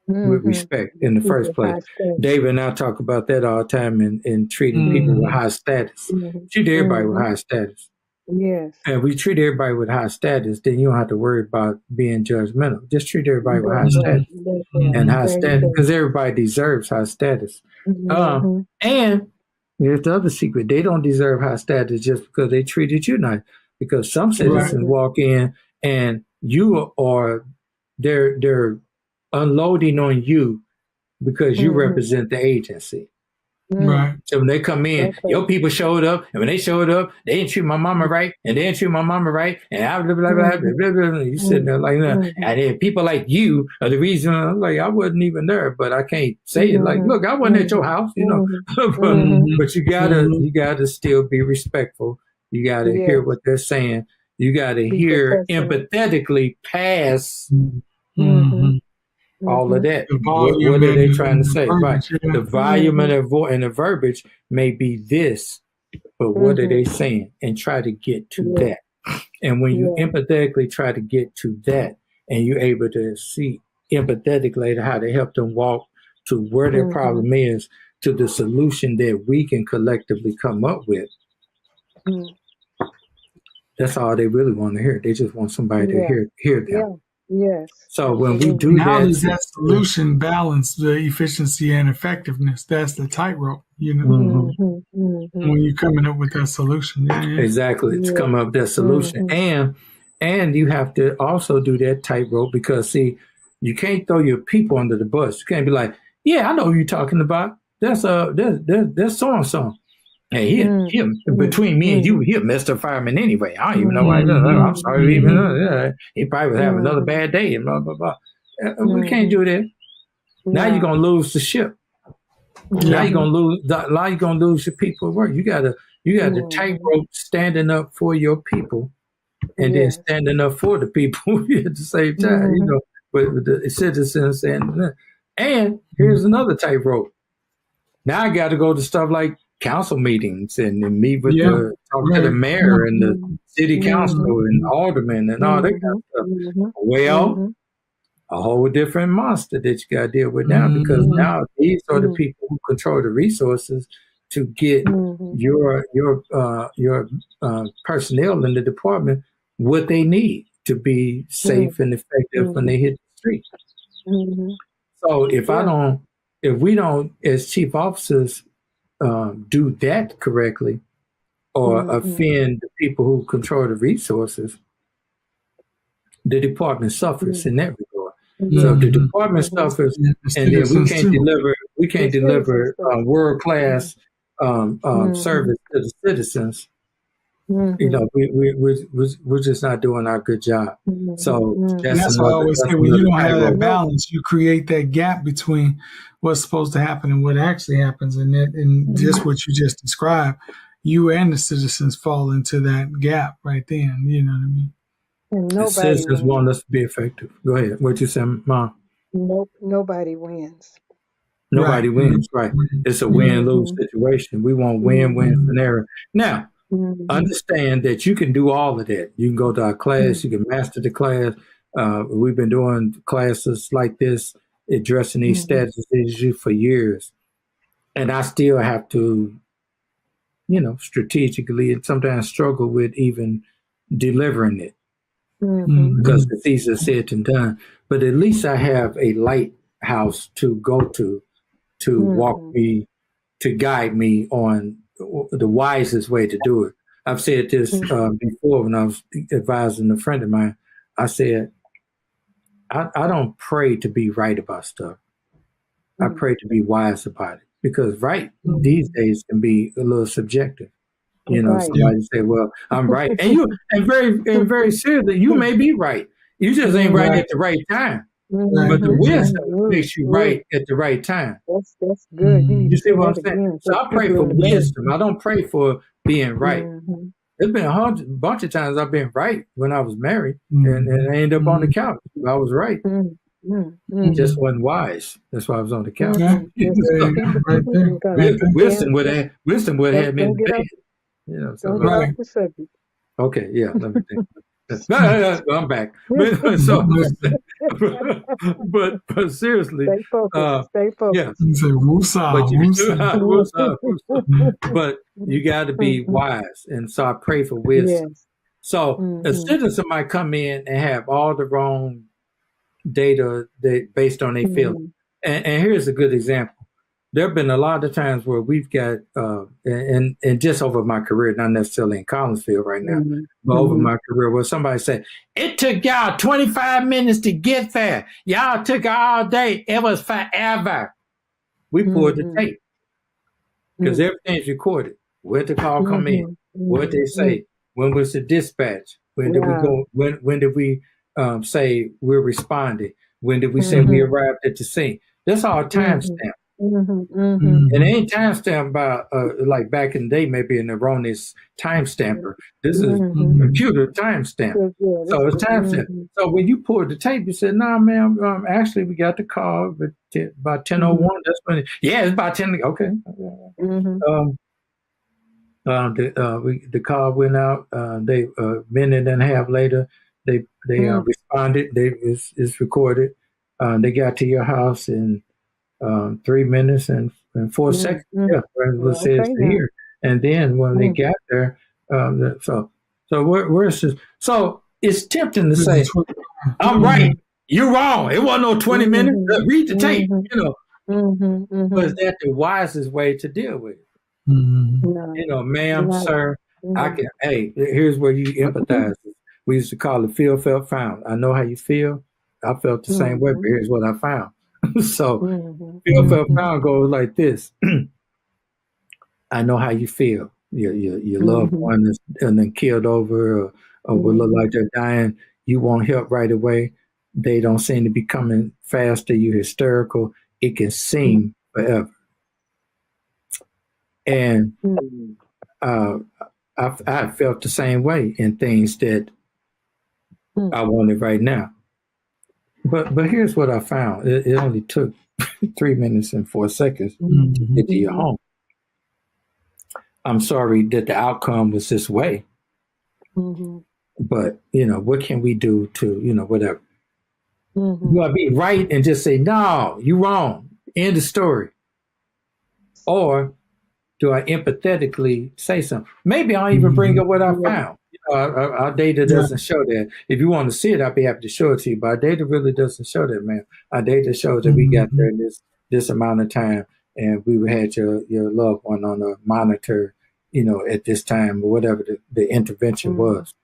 S3: with respect in the first place. David and I talk about that all the time in treating people with high status. Treat everybody with high status.
S4: Yes.
S3: And we treat everybody with high status, then you don't have to worry about being judgmental. Just treat everybody with high status. And high status, because everybody deserves high status. And here's the other secret. They don't deserve high status just because they treated you nice. Because some citizens walk in and they're unloading on you because you represent the agency.
S2: Right.
S3: So when they come in, your people showed up, and when they showed up, they didn't treat my mama right, and they didn't treat my mama right, and blah, blah, blah, blah, blah, blah. You sitting there like that. And then people like you are the reason. I'm like, I wasn't even there, but I can't say it. Like, look, I wasn't at your house, but you gotta still be respectful. You gotta hear what they're saying. You gotta hear empathetically past. All of that. What are they trying to say? Right. The volume and the verbiage may be this, but what are they saying? And try to get to that. And when you empathetically try to get to that, and you're able to see empathetically how to help them walk to where their problem is, to the solution that we can collectively come up with. That's all they really want to hear. They just want somebody to hear them.
S4: Yes.
S3: So when we do
S2: how
S3: that,
S2: does that solution balance the efficiency and effectiveness? That's the tightrope, when you're coming up with that solution.
S3: Exactly, to come up with that solution, and you have to also do that tightrope because see, you can't throw your people under the bus. You can't be like, I know who you're talking about. That's so and so. Hey, between me and you, he a messed up fireman anyway. I don't even know why. I'm sorry, he probably was having another bad day and blah blah blah. We can't do that. Now you're gonna lose the ship. Now you're gonna lose. Now you're gonna lose your people at work. You got the tightrope standing up for your people, and then standing up for the people at the same time. With the citizens and here's another tightrope. Now I got to go to stuff like council meetings and meet with talk to the mayor and the city council and aldermen and all that kind of stuff. Well, a whole different monster that you got to deal with now, because now these are the people who control the resources to get your personnel in the department what they need to be safe and effective when they hit the street. So if we don't, as chief officers, do that correctly, or offend the people who control the resources, the department suffers in that regard. So if the department suffers, and then we can't deliver world-class service to the citizens. You know, we're just not doing our good job. So
S2: that's why I always say, when you don't have that balance, you create that gap between what's supposed to happen and what actually happens, and just what you just described, you and the citizens fall into that gap right then. You know what I mean?
S4: And
S3: the citizens want us to be effective. Go ahead. What you saying, Mom?
S4: Nobody wins.
S3: Nobody wins, right? It's a win-lose situation. We want win-win scenario. Now, understand that you can do all of that. You can go to our class. You can master the class. We've been doing classes like this, addressing these status issues for years. And I still have to, strategically and sometimes struggle with even delivering it. Because it's easier said than done. But at least I have a lighthouse to go to walk me, to guide me on the wisest way to do it. I've said this before when I was advising a friend of mine. I said, I don't pray to be right about stuff. I pray to be wise about it, because right these days can be a little subjective. Somebody say, "Well, I'm right," and very seriously, you may be right. You just ain't right at the right time. But the wisdom makes you right at the right time.
S4: That's good.
S3: You see what I'm saying? So I pray for wisdom. I don't pray for being right. There's been a bunch of times I've been right when I was married, and I ended up on the couch. I was right. Just wasn't wise. That's why I was on the couch. Wisdom would have had me in bed. Okay, yeah. Let me think. No, I'm back. But seriously,
S4: stay focused.
S3: Yeah. But you got to be wise, and so I pray for wisdom. Yes. So a citizen might come in and have all the wrong data based on their feelings. And here's a good example. There have been a lot of times where we've got, and just over my career, not necessarily in Collinsville right now, but over my career, where somebody said, "It took y'all 25 minutes to get there. Y'all took all day. It was forever." We pulled the tape because everything's recorded. Where'd the call come in? What'd they say? When was the dispatch? When did we go? When did we say we're responding? When did we say we arrived at the scene? That's all timestamp. And it ain't timestamp by like back in the day, maybe an erroneous timestamper. This is computer timestamp. So it's timestamp. So when you pulled the tape, you said, "No, ma'am, actually we got the call about 10:01. That's when it's about 10. Okay. The call went out. They a minute and a half later, they responded. It's recorded. They got to your house in 3 minutes and 4 seconds. Yeah, what it says here. And then when they got there, so where's this? So it's tempting to say, "I'm right, you're wrong. It wasn't no 20 minutes. Read the tape." But is that the wisest way to deal with it? Ma'am, sir, I can. Hey, here's where you empathize. We used to call it feel, felt, found. I know how you feel. I felt the same way, but here's what I found. So feel, felt, found goes like this. I know how you feel. Your loved one is and then killed over or will look like they're dying. You want help right away. They don't seem to be coming faster. You're hysterical. It can seem forever. And I felt the same way in things that I wanted right now. But here's what I found. It only took 3 minutes and 4 seconds to get to your home. I'm sorry that the outcome was this way.
S4: Mm-hmm.
S3: But, what can we do to, whatever.
S4: Mm-hmm.
S3: Do I be right and just say, no, you wrong, end of story? Or do I empathetically say something? Maybe I'll even bring up what I found. Our data doesn't show that. If you want to see it, I'll be happy to show it to you. But our data really doesn't show that, man. Our data shows that we got there in this amount of time, and we had your loved one on a monitor, at this time, or whatever the intervention was.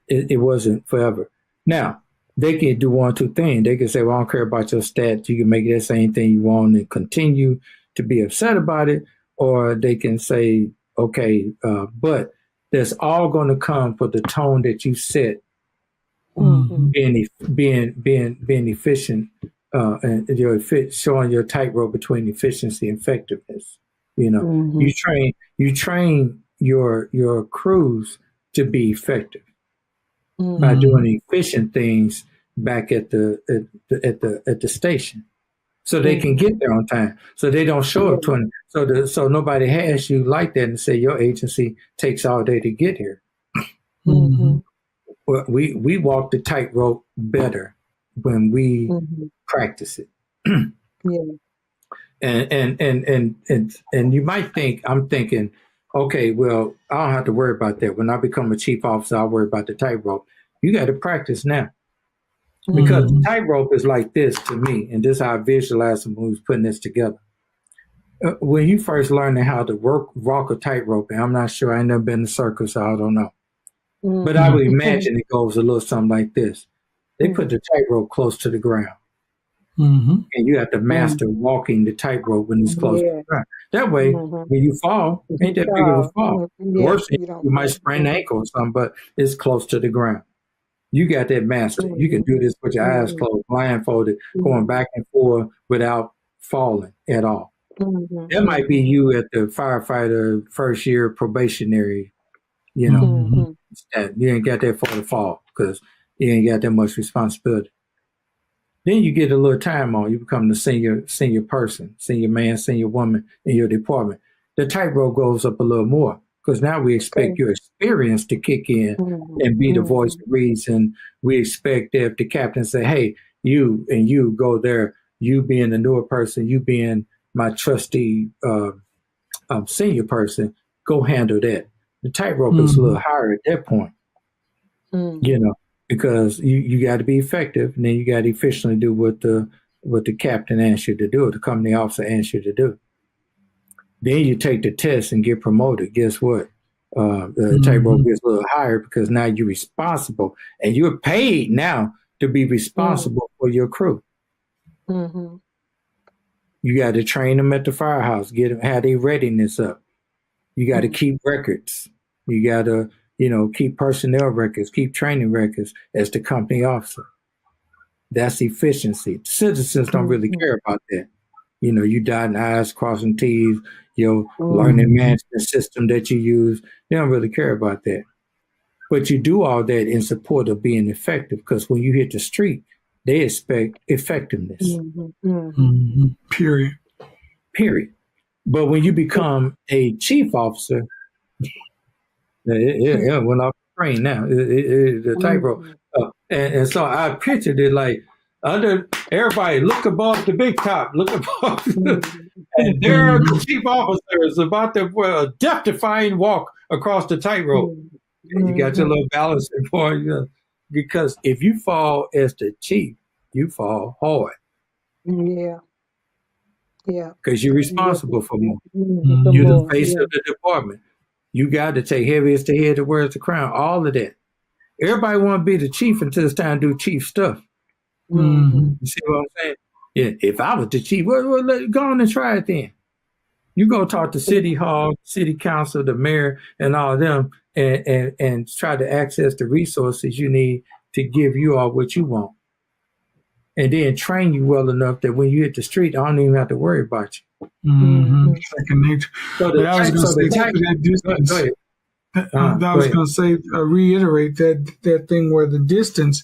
S3: It wasn't forever. Now, they can do one, two things. They can say, well, I don't care about your stats. You can make that same thing you want and continue to be upset about it. Or they can say, okay, but that's all going to come for the tone that you set, being efficient, and showing your tightrope between efficiency and effectiveness. You train your crews to be effective by doing efficient things back at the station. So they can get there on time. So they don't show up 20. So nobody has you like that and say your agency takes all day to get here. Well, we walk the tightrope better when we practice it. And you might think, I'm thinking, okay, well, I don't have to worry about that. When I become a chief officer, I'll worry about the tightrope. You got to practice now. Because the tightrope is like this to me, and this is how I visualize when we was putting this together. When you first learning how to walk a tightrope, and I'm not sure, I ain't never been in a circus, so I don't know. But I would imagine it goes a little something like this. They put the tightrope close to the ground. And you have to master walking the tightrope when it's close to the ground. That way, when you fall, ain't that big of a fall. Worse, you might sprain the ankle or something, but it's close to the ground. You got that master. You can do this with your eyes closed, blindfolded, going back and forth without falling at all. That might be you at the firefighter first year probationary, stat. You ain't got that far to fall because you ain't got that much responsibility. Then you get a little time on. You become the senior person, senior man, senior woman in your department. The tightrope goes up a little more. Because now we expect your experience to kick in and be the voice of reason. We expect that if the captain say, hey, you go there, you being the newer person, you being my trusty senior person, go handle that. The tightrope is a little higher at that point, because you got to be effective, and then you got to efficiently do what the captain asks you to do, or the company officer asks you to do. Then you take the test and get promoted. Guess what? The tightrope gets a little higher because now you're responsible, and you're paid now to be responsible for your crew. You got to train them at the firehouse, get them, have their readiness up. You got to keep records. You got to, keep personnel records, keep training records as the company officer. That's efficiency. Citizens don't really care about that. You dotting I's, crossing T's, your learning management system that you use. They don't really care about that. But you do all that in support of being effective, because when you hit the street, they expect effectiveness.
S2: Period.
S3: But when you become a chief officer, it went off the train now. The tightrope. And so I pictured it like, everybody look above the big top, look above, and there the chief officer is about to death-defying walk across the tightrope. You got your little balancing point, because if you fall as the chief, you fall hard. Because you're responsible for more. You're the face of the department. You got to take heavy as the head that wears the crown. All of that. Everybody want to be the chief until it's time to do chief stuff. You see what I'm saying? Yeah, if I was the chief, well, go on and try it then. You go talk to City Hall, City Council, the mayor, and all of them, and try to access the resources you need to give you all what you want. And then train you well enough that when you hit the street, I don't even have to worry about you.
S2: Second nature. I was going to say, reiterate that thing where the distance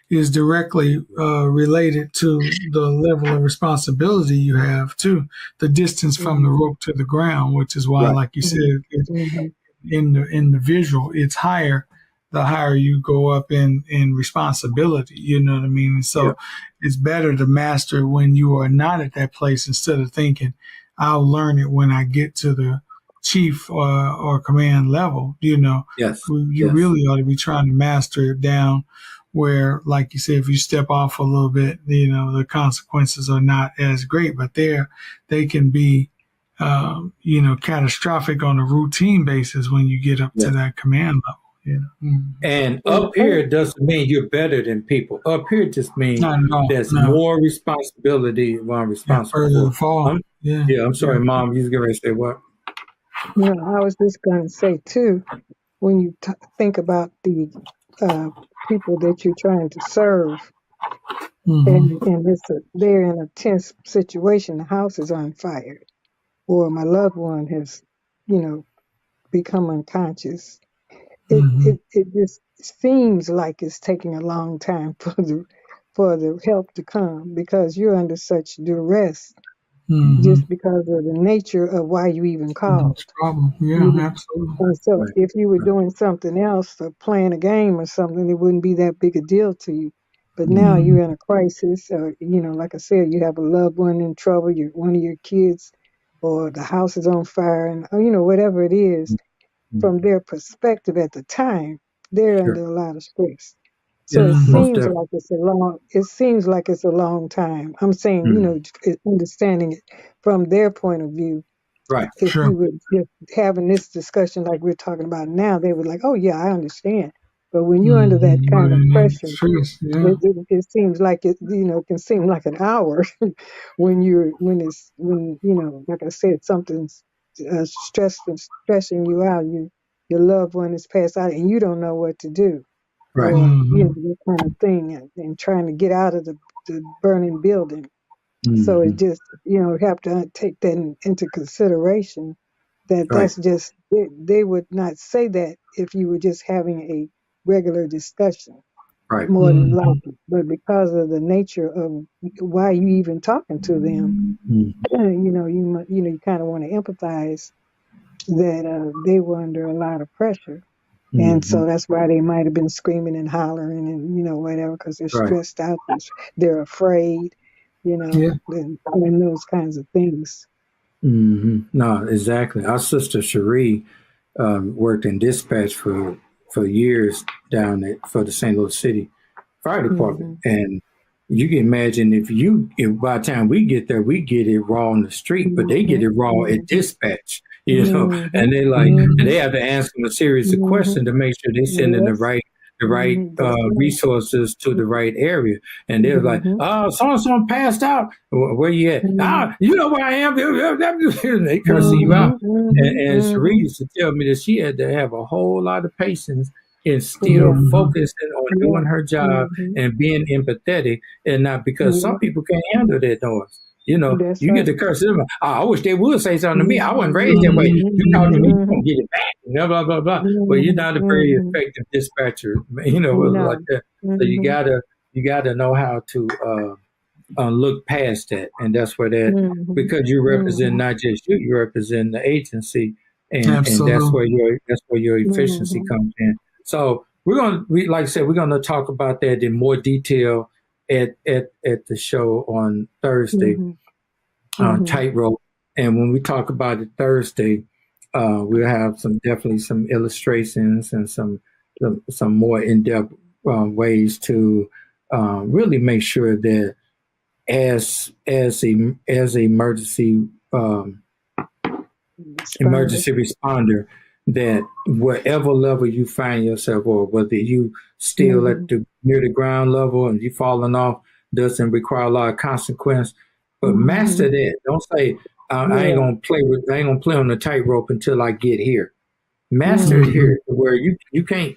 S2: is directly related to the level of responsibility you have too, the distance from the rope to the ground, which is why, like you said, in the visual, it's higher the higher you go up in responsibility. You know what I mean? So it's better to master when you are not at that place instead of thinking, I'll learn it when I get to the chief or command level. You know, you really ought to be trying to master it down where, like you said, if you step off a little bit, you know, the consequences are not as great, but they can be, you know, catastrophic on a routine basis when you get up to that command level. You know?
S3: And up here doesn't mean you're better than people. Up here just means there's more responsibility one responsible for. I'm sorry, Mom, you was going to say what?
S4: No, I was just going to say too, when you think about the people that you're trying to serve, and they're in a tense situation, the house is on fire, or my loved one has, you know, become unconscious. It just seems like it's taking a long time for the help to come because you're under such duress. Just because of the nature of why you even called.
S2: Absolutely.
S4: And so if you were doing something else or playing a game or something, it wouldn't be that big a deal to you. But now you're in a crisis, or, you know, like I said, you have a loved one in trouble, one of your kids, or the house is on fire, and, you know, whatever it is, from their perspective at the time, they're under a lot of stress. So it seems like it's a long time. I'm saying, you know, understanding it from their point of view.
S3: Right.
S4: If you were just having this discussion like we're talking about now, they were like, "Oh yeah, I understand." But when you're under that kind of pressure, it seems like it, you know, can seem like an hour when you know, like I said, something's stressing you out. Your loved one is passed out, and you don't know what to do.
S3: Right.
S4: Or, you know, that kind of thing, and trying to get out of the burning building. So it just, you know, have to take that into consideration that's just, they would not say that if you were just having a regular discussion, more than likely. But because of the nature of why you even talking to them, you know, you kind of want to empathize that they were under a lot of pressure. And so that's why they might have been screaming and hollering and, you know, whatever, because they're stressed out. They're afraid, you know, and those kinds of things.
S3: No, exactly. Our sister Cherie worked in dispatch for years down for the St. Louis City Fire Department. And you can imagine if by the time we get there, we get it raw on the street, but they get it raw at dispatch. You know, and they and they have to answer them a series of questions to make sure they send in the right resources to the right area. And they're like, "Oh, so passed out. Where you at? You know where I am." They cursing you out. And Cherie used to tell me that she had to have a whole lot of patience and still focusing on doing her job and being empathetic, and not because some people can't handle that noise. You know, you get the curse. I wish they would say something to me. I wasn't raised that way. You talk to me, you're going to get it back. Blah, blah, blah, blah. But you're not a very effective dispatcher, you know, like that. So you gotta know how to look past that. And that's where that, because you represent not just you represent the agency. And that's where your efficiency comes in. So like I said, we're going to talk about that in more detail at the show on Thursday, Tightrope. And when we talk about it Thursday, we'll have definitely some illustrations and some more in-depth ways to really make sure that as emergency responder, that whatever level you find yourself, or whether you still at near the ground level and you falling off, doesn't require a lot of consequence. But master that. Don't say I ain't gonna play on the tightrope until I get here. Master it here, where you can't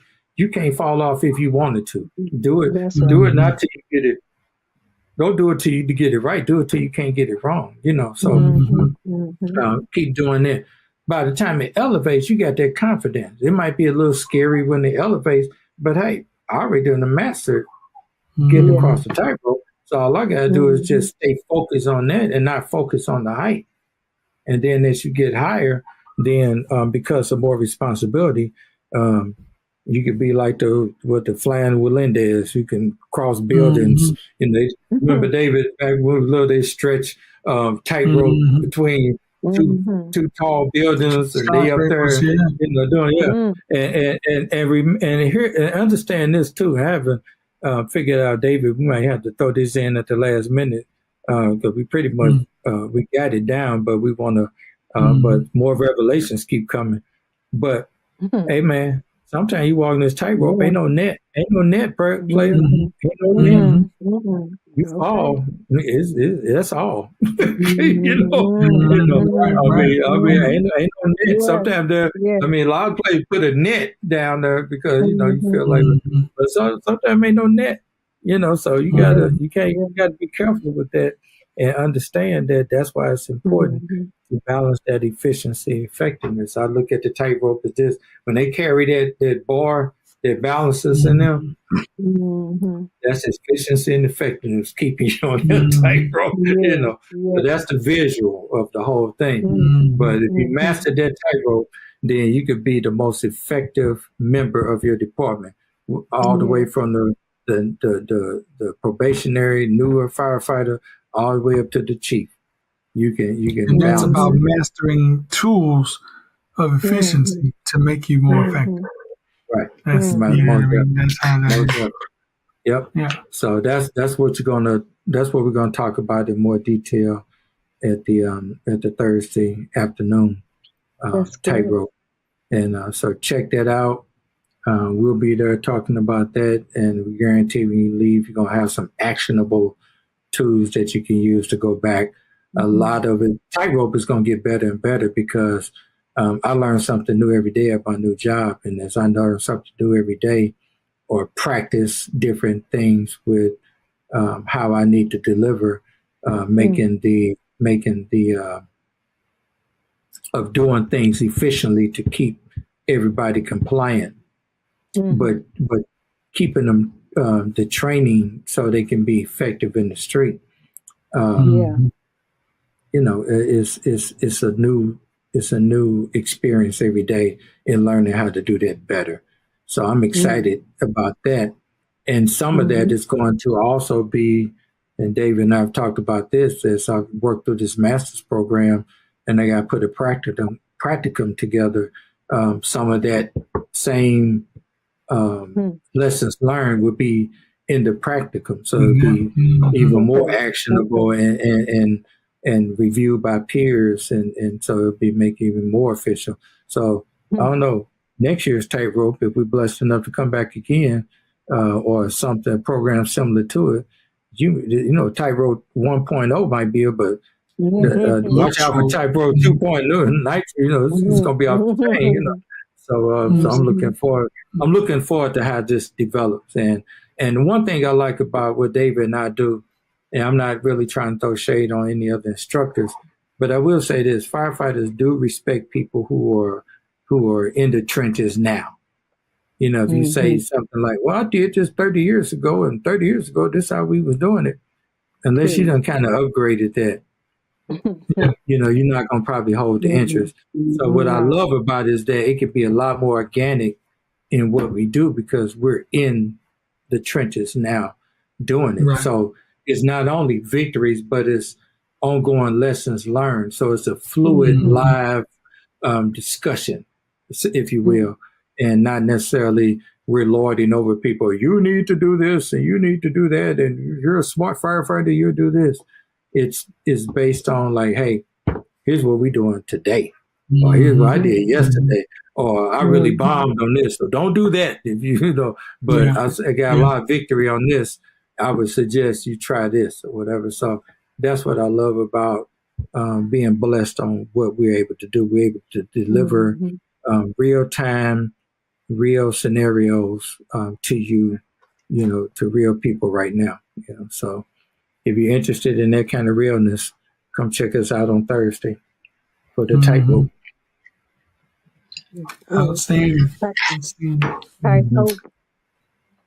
S3: fall off if you wanted to. Do it. Do it not till you get it. Don't do it till you get it right. Do it till you can't get it wrong. You know. So keep doing that. By the time it elevates, you got that confidence. It might be a little scary when it elevates, but hey, I already done the master. getting
S4: Yeah.
S3: across the tightrope. So all I gotta do is just stay focused on that and not focus on the height. And then as you get higher, then because of more responsibility, you could be like what the flying Willinda is. You can cross buildings. And they remember David back when we were little, they stretch tightrope between two tall buildings, and they up there, doing and understand this too. Having figured out, David, we might have to throw this in at the last minute because we pretty much we got it down, but we want to. But more revelations keep coming. But hey, man, sometimes you walk in this tightrope, ain't no net, player. Ain't no net. You fall, that's all. I mean, ain't no net. Sometimes there, I mean, a lot of players put a net down there because you feel like, but sometimes ain't no net. So you gotta be careful with that and understand that that's why it's important to balance that efficiency, effectiveness. I look at the tightrope as this: when they carry that bar, that balances in them. That's efficiency and effectiveness, keeping you on that tightrope. So that's the visual of the whole thing. But if you master that tightrope, then you could be the most effective member of your department, all the way from the probationary newer firefighter all the way up to the chief. You can.
S2: And that's about mastering tools of efficiency to make you more effective.
S3: Right.
S2: That's how that is.
S3: Yep. Yeah. So that's what we're gonna talk about in more detail at the Thursday afternoon tightrope. And so check that out. We'll be there talking about that, and we guarantee when you leave, you're gonna have some actionable tools that you can use to go back. A lot of it, tightrope is gonna get better and better because I learn something new every day at my new job, and as I learn something new every day, or practice different things with how I need to deliver, making the of doing things efficiently to keep everybody compliant, but keeping them the training so they can be effective in the street. It's a new experience every day in learning how to do that better. So I'm excited about that. And some of that is going to also be, and David and I have talked about this as I've worked through this master's program, and I got to put a practicum together. Some of that same lessons learned would be in the practicum. So it'd be even more actionable and reviewed by peers. And so it'll be make it even more official. So I don't know, next year's tightrope, if we're blessed enough to come back again, or something, a program similar to it, tightrope 1.0 might be, but watch out for tightrope 2.0. It's going to be off the chain. So I'm looking forward. I'm looking forward to how this develops. And one thing I like about what David and I do, and I'm not really trying to throw shade on any other instructors, but I will say this: firefighters do respect people who are in the trenches now. If you say something like, well, I did this 30 years ago, and 30 years ago, this is how we was doing it. Unless you done kind of upgraded that, you're not going to probably hold the interest. So what I love about it is that it could be a lot more organic in what we do because we're in the trenches now doing it. Right. So it's not only victories, but it's ongoing lessons learned. So it's a fluid, live discussion, if you will, and not necessarily we're lording over people. You need to do this and you need to do that. And you're a smart firefighter, you do this. It's based on like, hey, here's what we're doing today. Or here's what I did yesterday. Or I really bombed on this. So don't do that. But I got a lot of victory on this. I would suggest you try this or whatever. So that's what I love about being blessed on what we're able to do. We're able to deliver real time, real scenarios to you, to real people right now. So if you're interested in that kind of realness, come check us out on Thursday for the tightrope.
S2: Outstanding.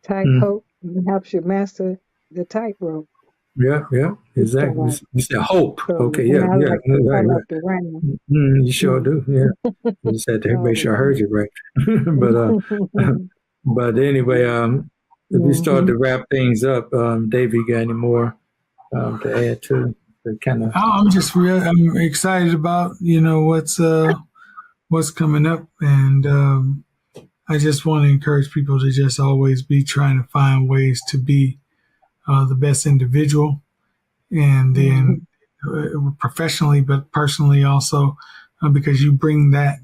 S4: Tightrope. it helps you master the tightrope.
S3: Yeah, exactly. You said hope.
S4: So,
S3: Okay,
S4: and
S3: yeah,
S4: I
S3: right.
S4: like to rhyme.
S3: You sure do. Yeah, you just had to make sure I heard you right. But anyway, if we start to wrap things up, Dave, you got any more to add to the kind of?
S2: I'm excited about what's coming up, and I just want to encourage people to just always be trying to find ways to be the best individual, and then professionally, but personally also, because you bring that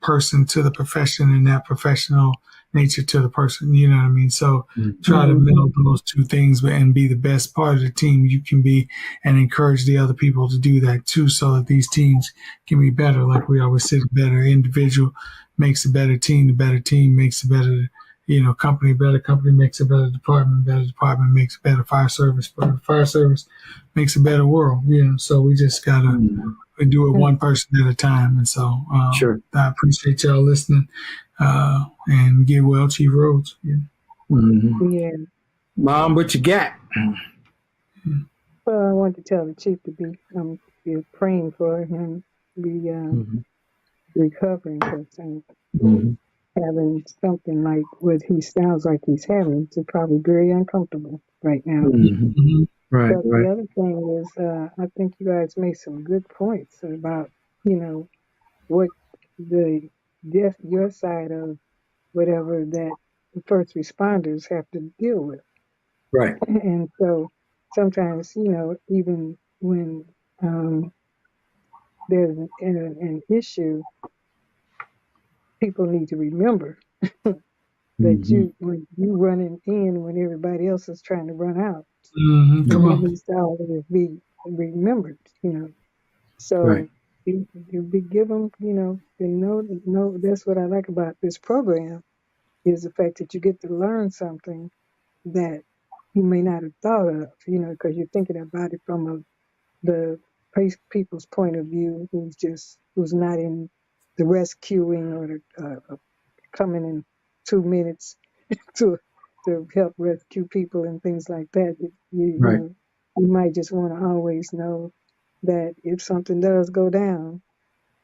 S2: person to the profession and that professional nature to the person. You know what I mean? So try to meld those two things and be the best part of the team you can be, and encourage the other people to do that too, so that these teams can be better. Like we always say, the better individual makes a better team. The better team makes a better company. Better company makes a better department. Better department makes a better fire service. Better fire service makes a better world. So we just gotta do it one person at a time. And so
S3: Sure.
S2: I appreciate y'all listening, and get well, Chief Rhodes.
S4: Yeah.
S3: Mom, what you got?
S4: Well, I want to tell the chief to be praying for him, be recovering, because having something like what he sounds like he's having is probably very uncomfortable right now.
S3: Right,
S4: But the other thing is, I think you guys made some good points about, what your side of whatever that the first responders have to deal with.
S3: Right.
S4: And so sometimes, even when there's an issue, people need to remember that when you running in when everybody else is trying to run out, that needs to always be remembered, So
S3: Right.
S4: give them, know that's what I like about this program, is the fact that you get to learn something that you may not have thought of, because you're thinking about it from the people's point of view who's not in the rescuing or the coming in 2 minutes to help rescue people and things like that.
S3: Right.
S4: You might just want to always know that if something does go down,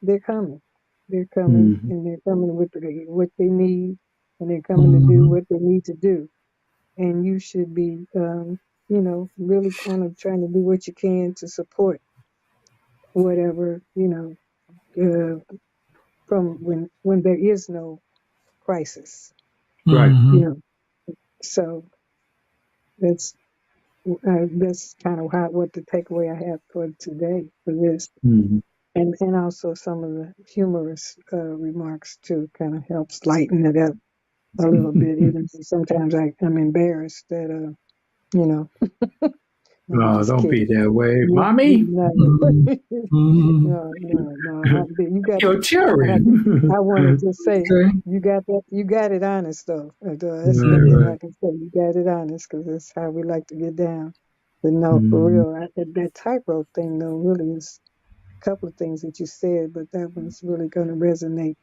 S4: they're coming. They're coming, and they're coming with what they need, and they're coming to do what they need to do. And you should be, really kind of trying to do what you can to support whatever, from when there is no crisis.
S3: Right.
S4: So that's kind of what the takeaway I have for today for this, and also some of the humorous remarks too kind of helps lighten it up a little bit. Even sometimes I'm embarrassed that I'm
S3: No,
S4: just
S3: don't be
S4: kidding.
S3: that way, mommy.
S4: No.
S3: Your children.
S4: I want to just say you got that. You got it honest though. That's one thing I can say. You got it honest, because that's how we like to get down. But no, for real, that tightrope thing though really is a couple of things that you said, but that one's really going to resonate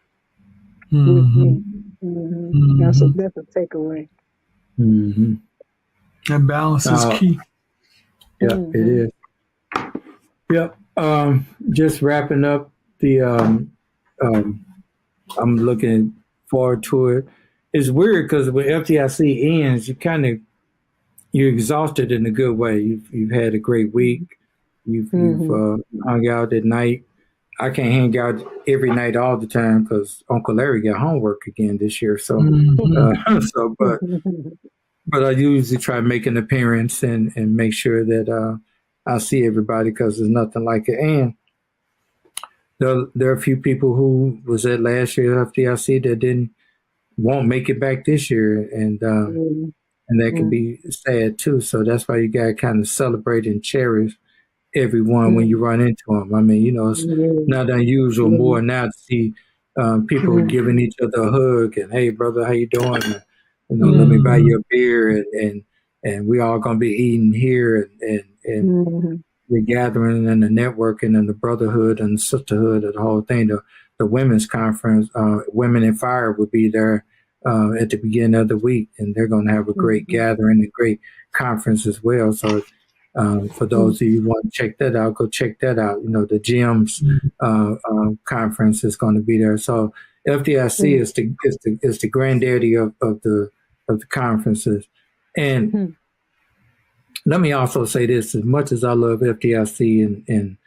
S4: with me. That's a takeaway.
S2: That balance is key.
S3: Yeah, it is. Yep. Just wrapping up the. I'm looking forward to it. It's weird because when FDIC ends, you're exhausted in a good way. You've had a great week. You've hung out at night. I can't hang out every night all the time because Uncle Larry got homework again this year. So, but I usually try to make an appearance and make sure that I see everybody, because there's nothing like it. And there are a few people who was at last year at FDIC that won't make it back this year, and that can be sad too. So that's why you got to kind of celebrate and cherish everyone when you run into them. I mean, it's not unusual more now to see people giving each other a hug and, hey brother, how you doing? Let me buy you a beer, and we all gonna be eating here, and the gathering and the networking and the brotherhood and the sisterhood of the whole thing. The women's conference, Women in Fire, would be there at the beginning of the week, and they're going to have a great gathering, a great conference as well. So for those of you who want to check that out, go check that out. You know, the GEMS conference is going to be there. So FDIC is the granddaddy of the conferences. And let me also say this: as much as I love FDIC and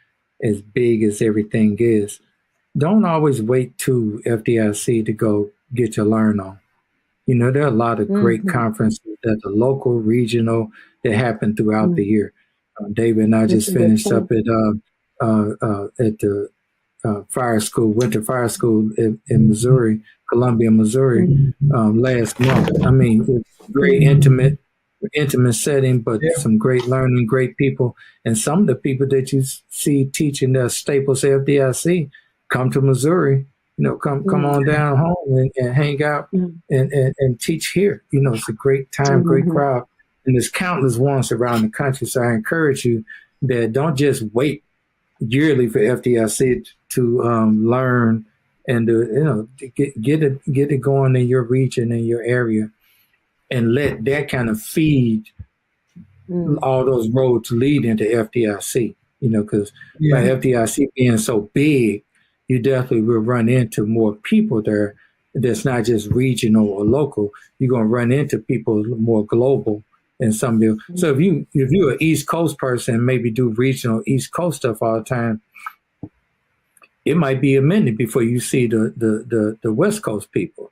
S3: as big as everything is, don't always wait to FDIC to go get your learn on. You know, there are a lot of great conferences that are local, regional, that happen throughout the year. David and I just finished up at the fire school, winter fire school in Missouri, Columbia, Missouri, last month. I mean, it's great, intimate setting, but some great learning, great people. And some of the people that you see teaching the staples of FDIC come to Missouri. You know, come on down home and hang out and teach here. You know, it's a great time, great crowd. And there's countless ones around the country. So I encourage you that don't just wait yearly for FDIC to learn and to get it going in your region, in your area, and let that kind of feed all those roads lead into FDIC. You know, because by FDIC being so big, you definitely will run into more people there. That's not just regional or local. You're going to run into people more global. And some people. So if you're an East Coast person, maybe do regional East Coast stuff all the time, it might be a minute before you see the West Coast people.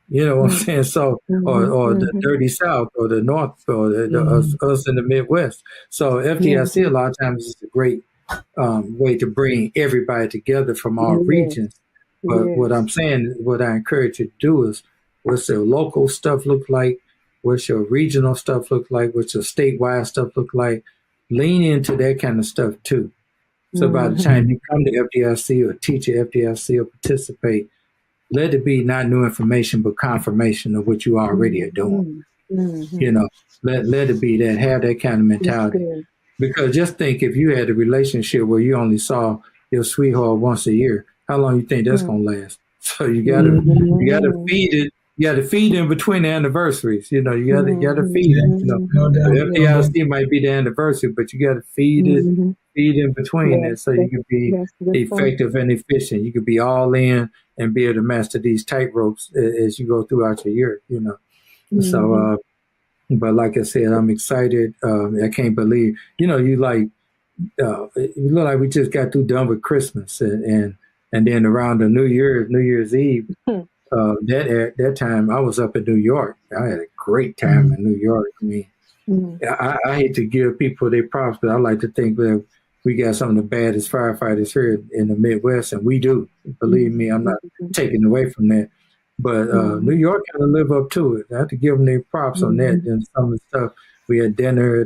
S3: You know what I'm saying? So or the dirty South or the North or us in the Midwest. So FDIC a lot of times is a great way to bring everybody together from all regions. But what I'm saying, what I encourage you to do is, what's their local stuff look like? What's your regional stuff look like? What's your statewide stuff look like? Lean into that kind of stuff too. So by the time you come to FDIC or teach at FDIC or participate, let it be not new information, but confirmation of what you already are doing. You know, let it be that, have that kind of mentality. Because just think, if you had a relationship where you only saw your sweetheart once a year, how long you think that's going to last? So you gotta feed it. You got to feed in between the anniversaries. You know, you got to feed it. You know, the FDIC might be the anniversary, but you got to feed in between it so you can be effective and efficient. You can be all in and be able to master these tightropes as you go throughout your year. You know, so. But like I said, I'm excited. I can't believe. You know, you look like we just got done with Christmas, and then around the New Year's Eve. That time I was up in New York. I had a great time in New York. I mean, I hate to give people their props, but I like to think that we got some of the baddest firefighters here in the Midwest, and we do. Believe me, I'm not taking away from that. But New York kind of live up to it. I have to give them their props on that. And some of the stuff, we had dinner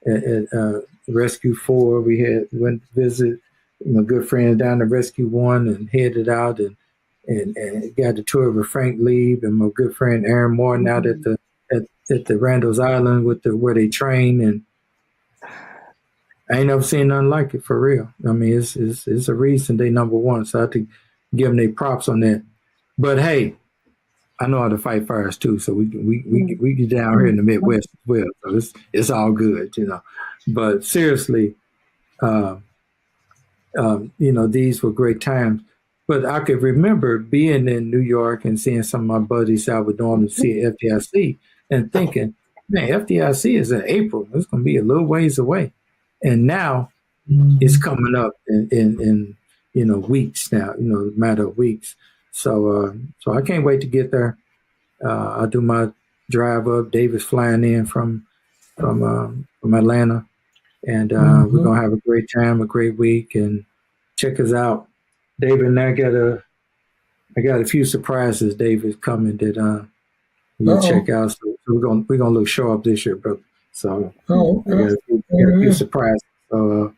S3: at Rescue 4. We went to visit my good friends down to Rescue 1 and headed out and got the tour with Frank Lieb and my good friend Aaron Morton out at the Randall's Island where they train, and I ain't never seen nothing like it, for real. I mean, it's a reason they number one, so I have to give them their props on that. But hey, I know how to fight fires too, so we get down here in the Midwest as well, so it's all good, you know. But seriously, you know, these were great times. But I could remember being in New York and seeing some of my buddies I would normally see at FDIC and thinking, man, FDIC is in April. It's going to be a little ways away. And now it's coming up in you know, weeks now, you know, a matter of weeks. So I can't wait to get there. I'll do my drive up. David's flying in from Atlanta. And we're going to have a great time, a great week. And check us out. David and I got a few surprises. David's coming that you'll check out. So we're gonna look sharp this year, bro. So I got a few surprises. So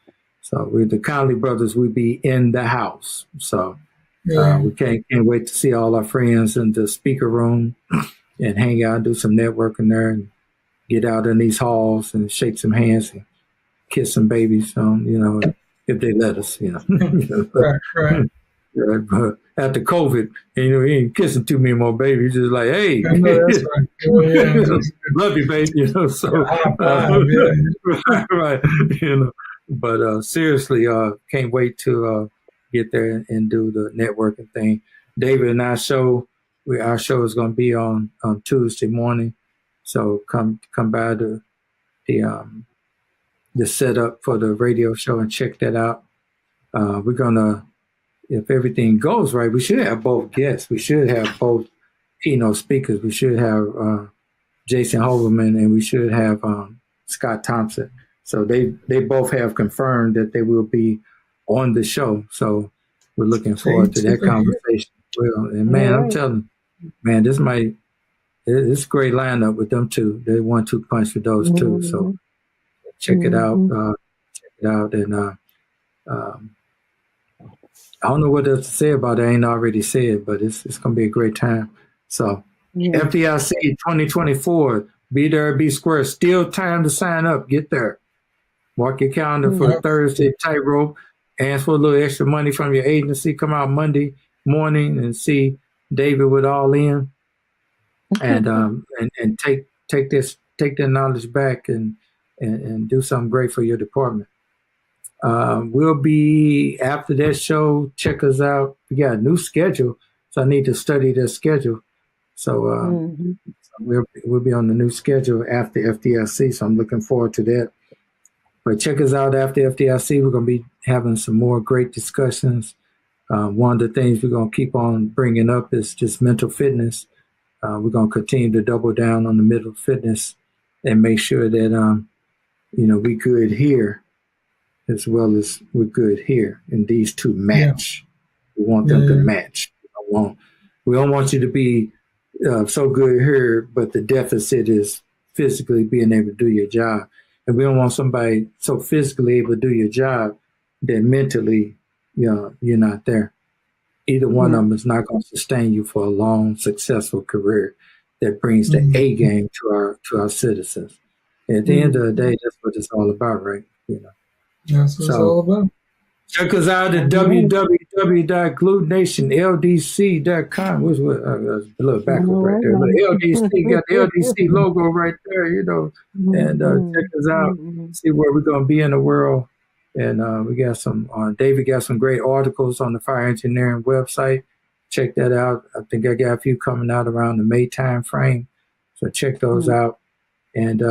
S3: with the Conley brothers, we'll be in the house. So we can't wait to see all our friends in the speaker room and hang out, do some networking there, and get out in these halls and shake some hands and kiss some babies. You know. If they let us, you know.
S2: Right.
S3: But after COVID, and you ain't kissing too many more babies. You're just like, hey,
S2: I know that's right.
S3: love you, baby. So right, But seriously, can't wait to get there and do the networking thing. David and our show is going to be on Tuesday morning, so come by the setup for the radio show and check that out. We're gonna, if everything goes right, we should have both guests. We should have both keynote speakers. We should have Jason Hoverman, and we should have Scott Thompson. So they both have confirmed that they will be on the show. So we're looking forward to that conversation as well. And man, I'm telling you, man, it's a great lineup with them two. They 1-2 punch with those two. So check it out. And I don't know what else to say about it. I ain't already said, but it's going to be a great time. So FDIC 2024, be there, be square. Still time to sign up. Get there. Mark your calendar for Thursday tightrope. Ask for a little extra money from your agency. Come out Monday morning and see David with All In, and take that knowledge back and do something great for your department. We'll be after that show. Check us out. We got a new schedule, so I need to study that schedule. So we'll be on the new schedule after FDIC. So I'm looking forward to that. But check us out after FDIC. We're going to be having some more great discussions. One of the things we're going to keep on bringing up is just mental fitness. We're going to continue to double down on the mental fitness and make sure that we good here as well as we're good here. And these two match. We want them to match. We don't want you to be so good here, but the deficit is physically being able to do your job. And we don't want somebody so physically able to do your job that mentally you're not there. Either one of them is not going to sustain you for a long, successful career that brings the A game to our citizens. At the end of the day, that's what it's all about, right?
S2: That's what it's all about.
S3: Check us out at www.glutenationldc.com. What's a little backward right there? But LDC got the LDC logo right there, and check us out, see where we're going to be in the world. And we got some, David got some great articles on the fire engineering website. Check that out. I think I got a few coming out around the May time frame. So check those out. And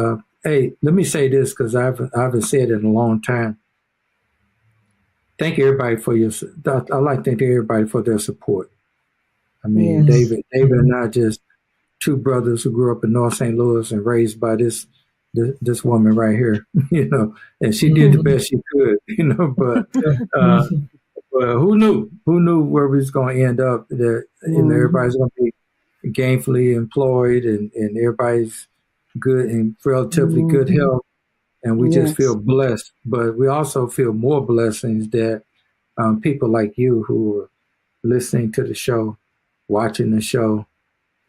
S3: hey, let me say this because I haven't said it in a long time. Thank everybody for I like to thank everybody for their support. I mean, David and I just two brothers who grew up in North St. Louis and raised by this woman right here, and she did the best she could, but who knew where we was going to end up, that everybody's going to be gainfully employed and everybody's good and relatively good health. And we just feel blessed, but we also feel more blessings that people like you who are listening to the show, watching the show,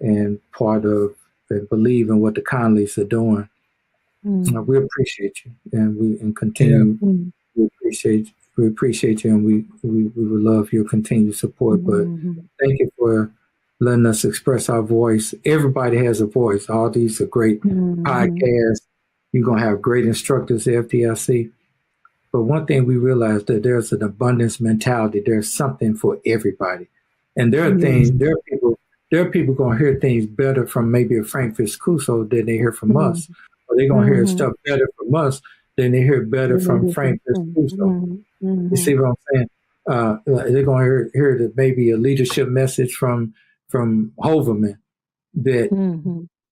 S3: and part of and believe in what the Conleys are doing. We appreciate you, and we continue. We appreciate you, and we would love your continued support. But thank you for letting us express our voice. Everybody has a voice. All these are great podcasts. You're going to have great instructors at FDIC. But one thing we realize that there's an abundance mentality. There's something for everybody. And there are things, there are people going to hear things better from maybe a Frank Viscuso than they hear from us. Or they're going to hear stuff better from us than they hear better from Frank Viscuso. You see what I'm saying? They're going to hear that maybe a leadership message from Hoverman that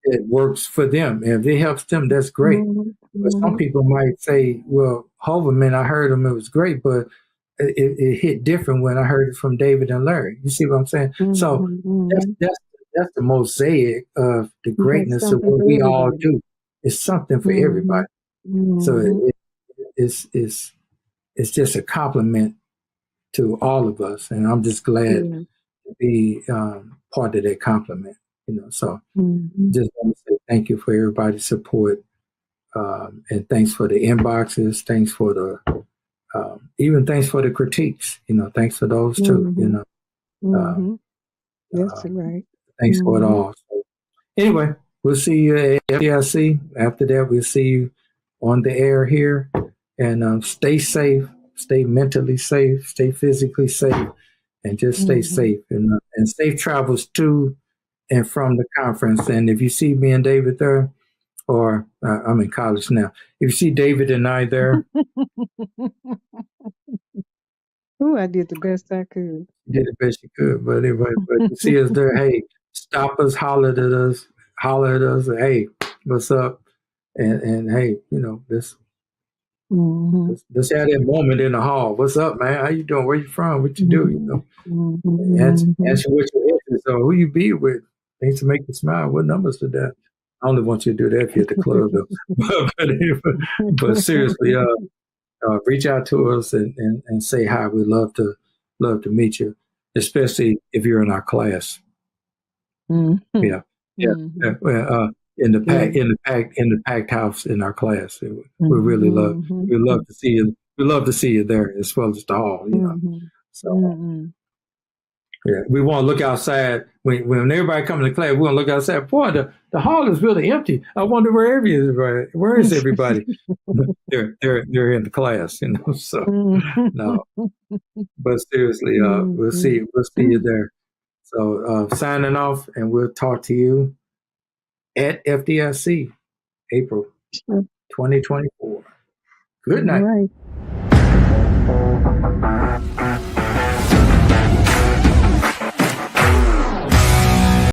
S3: it works for them. And if it helps them, that's great. But some people might say, well, Hoverman, I heard him, it was great, but it hit different when I heard it from David and Larry. You see what I'm saying? So that's the mosaic of the greatness of what we all do. It's something for everybody. So it's just a compliment to all of us. And I'm just glad to be part of that compliment. So just want to say thank you for everybody's support, and thanks for the inboxes, thanks for the even thanks for the critiques. Thanks for those too.
S4: That's right.
S3: Thanks for it all. So, anyway, we'll see you at FDIC. After that, we'll see you on the air here. And stay safe, stay mentally safe, stay physically safe, and just stay safe. And safe travels to and from the conference. And if you see me and David there, or I'm in college now, if you see David and I there,
S4: Oh, I did the best I could.
S3: you did the best you could. But anyway, but you see us there, hey, stop us, holler at us, hey, what's up? And hey, let's have that moment in the hall. What's up, man? How you doing? Where you from? What you do? Answer what you're into. So who you be with? Things to make you smile. What numbers to that? I only want you to do that if you're at the club, though. but seriously, reach out to us and say hi. We'd love to meet you, especially if you're in our class. Yeah. In the packed house in our class. We really love. We love to see you. We love to see you there as well as the hall. So. Yeah, we want to look outside when everybody comes to class. We want to look outside. Boy, the hall is really empty. I wonder where everybody. Where is everybody? they're in the class, So no, but seriously, we'll see you there. So signing off, and we'll talk to you at FDIC, April 2024. Good night.
S4: All right.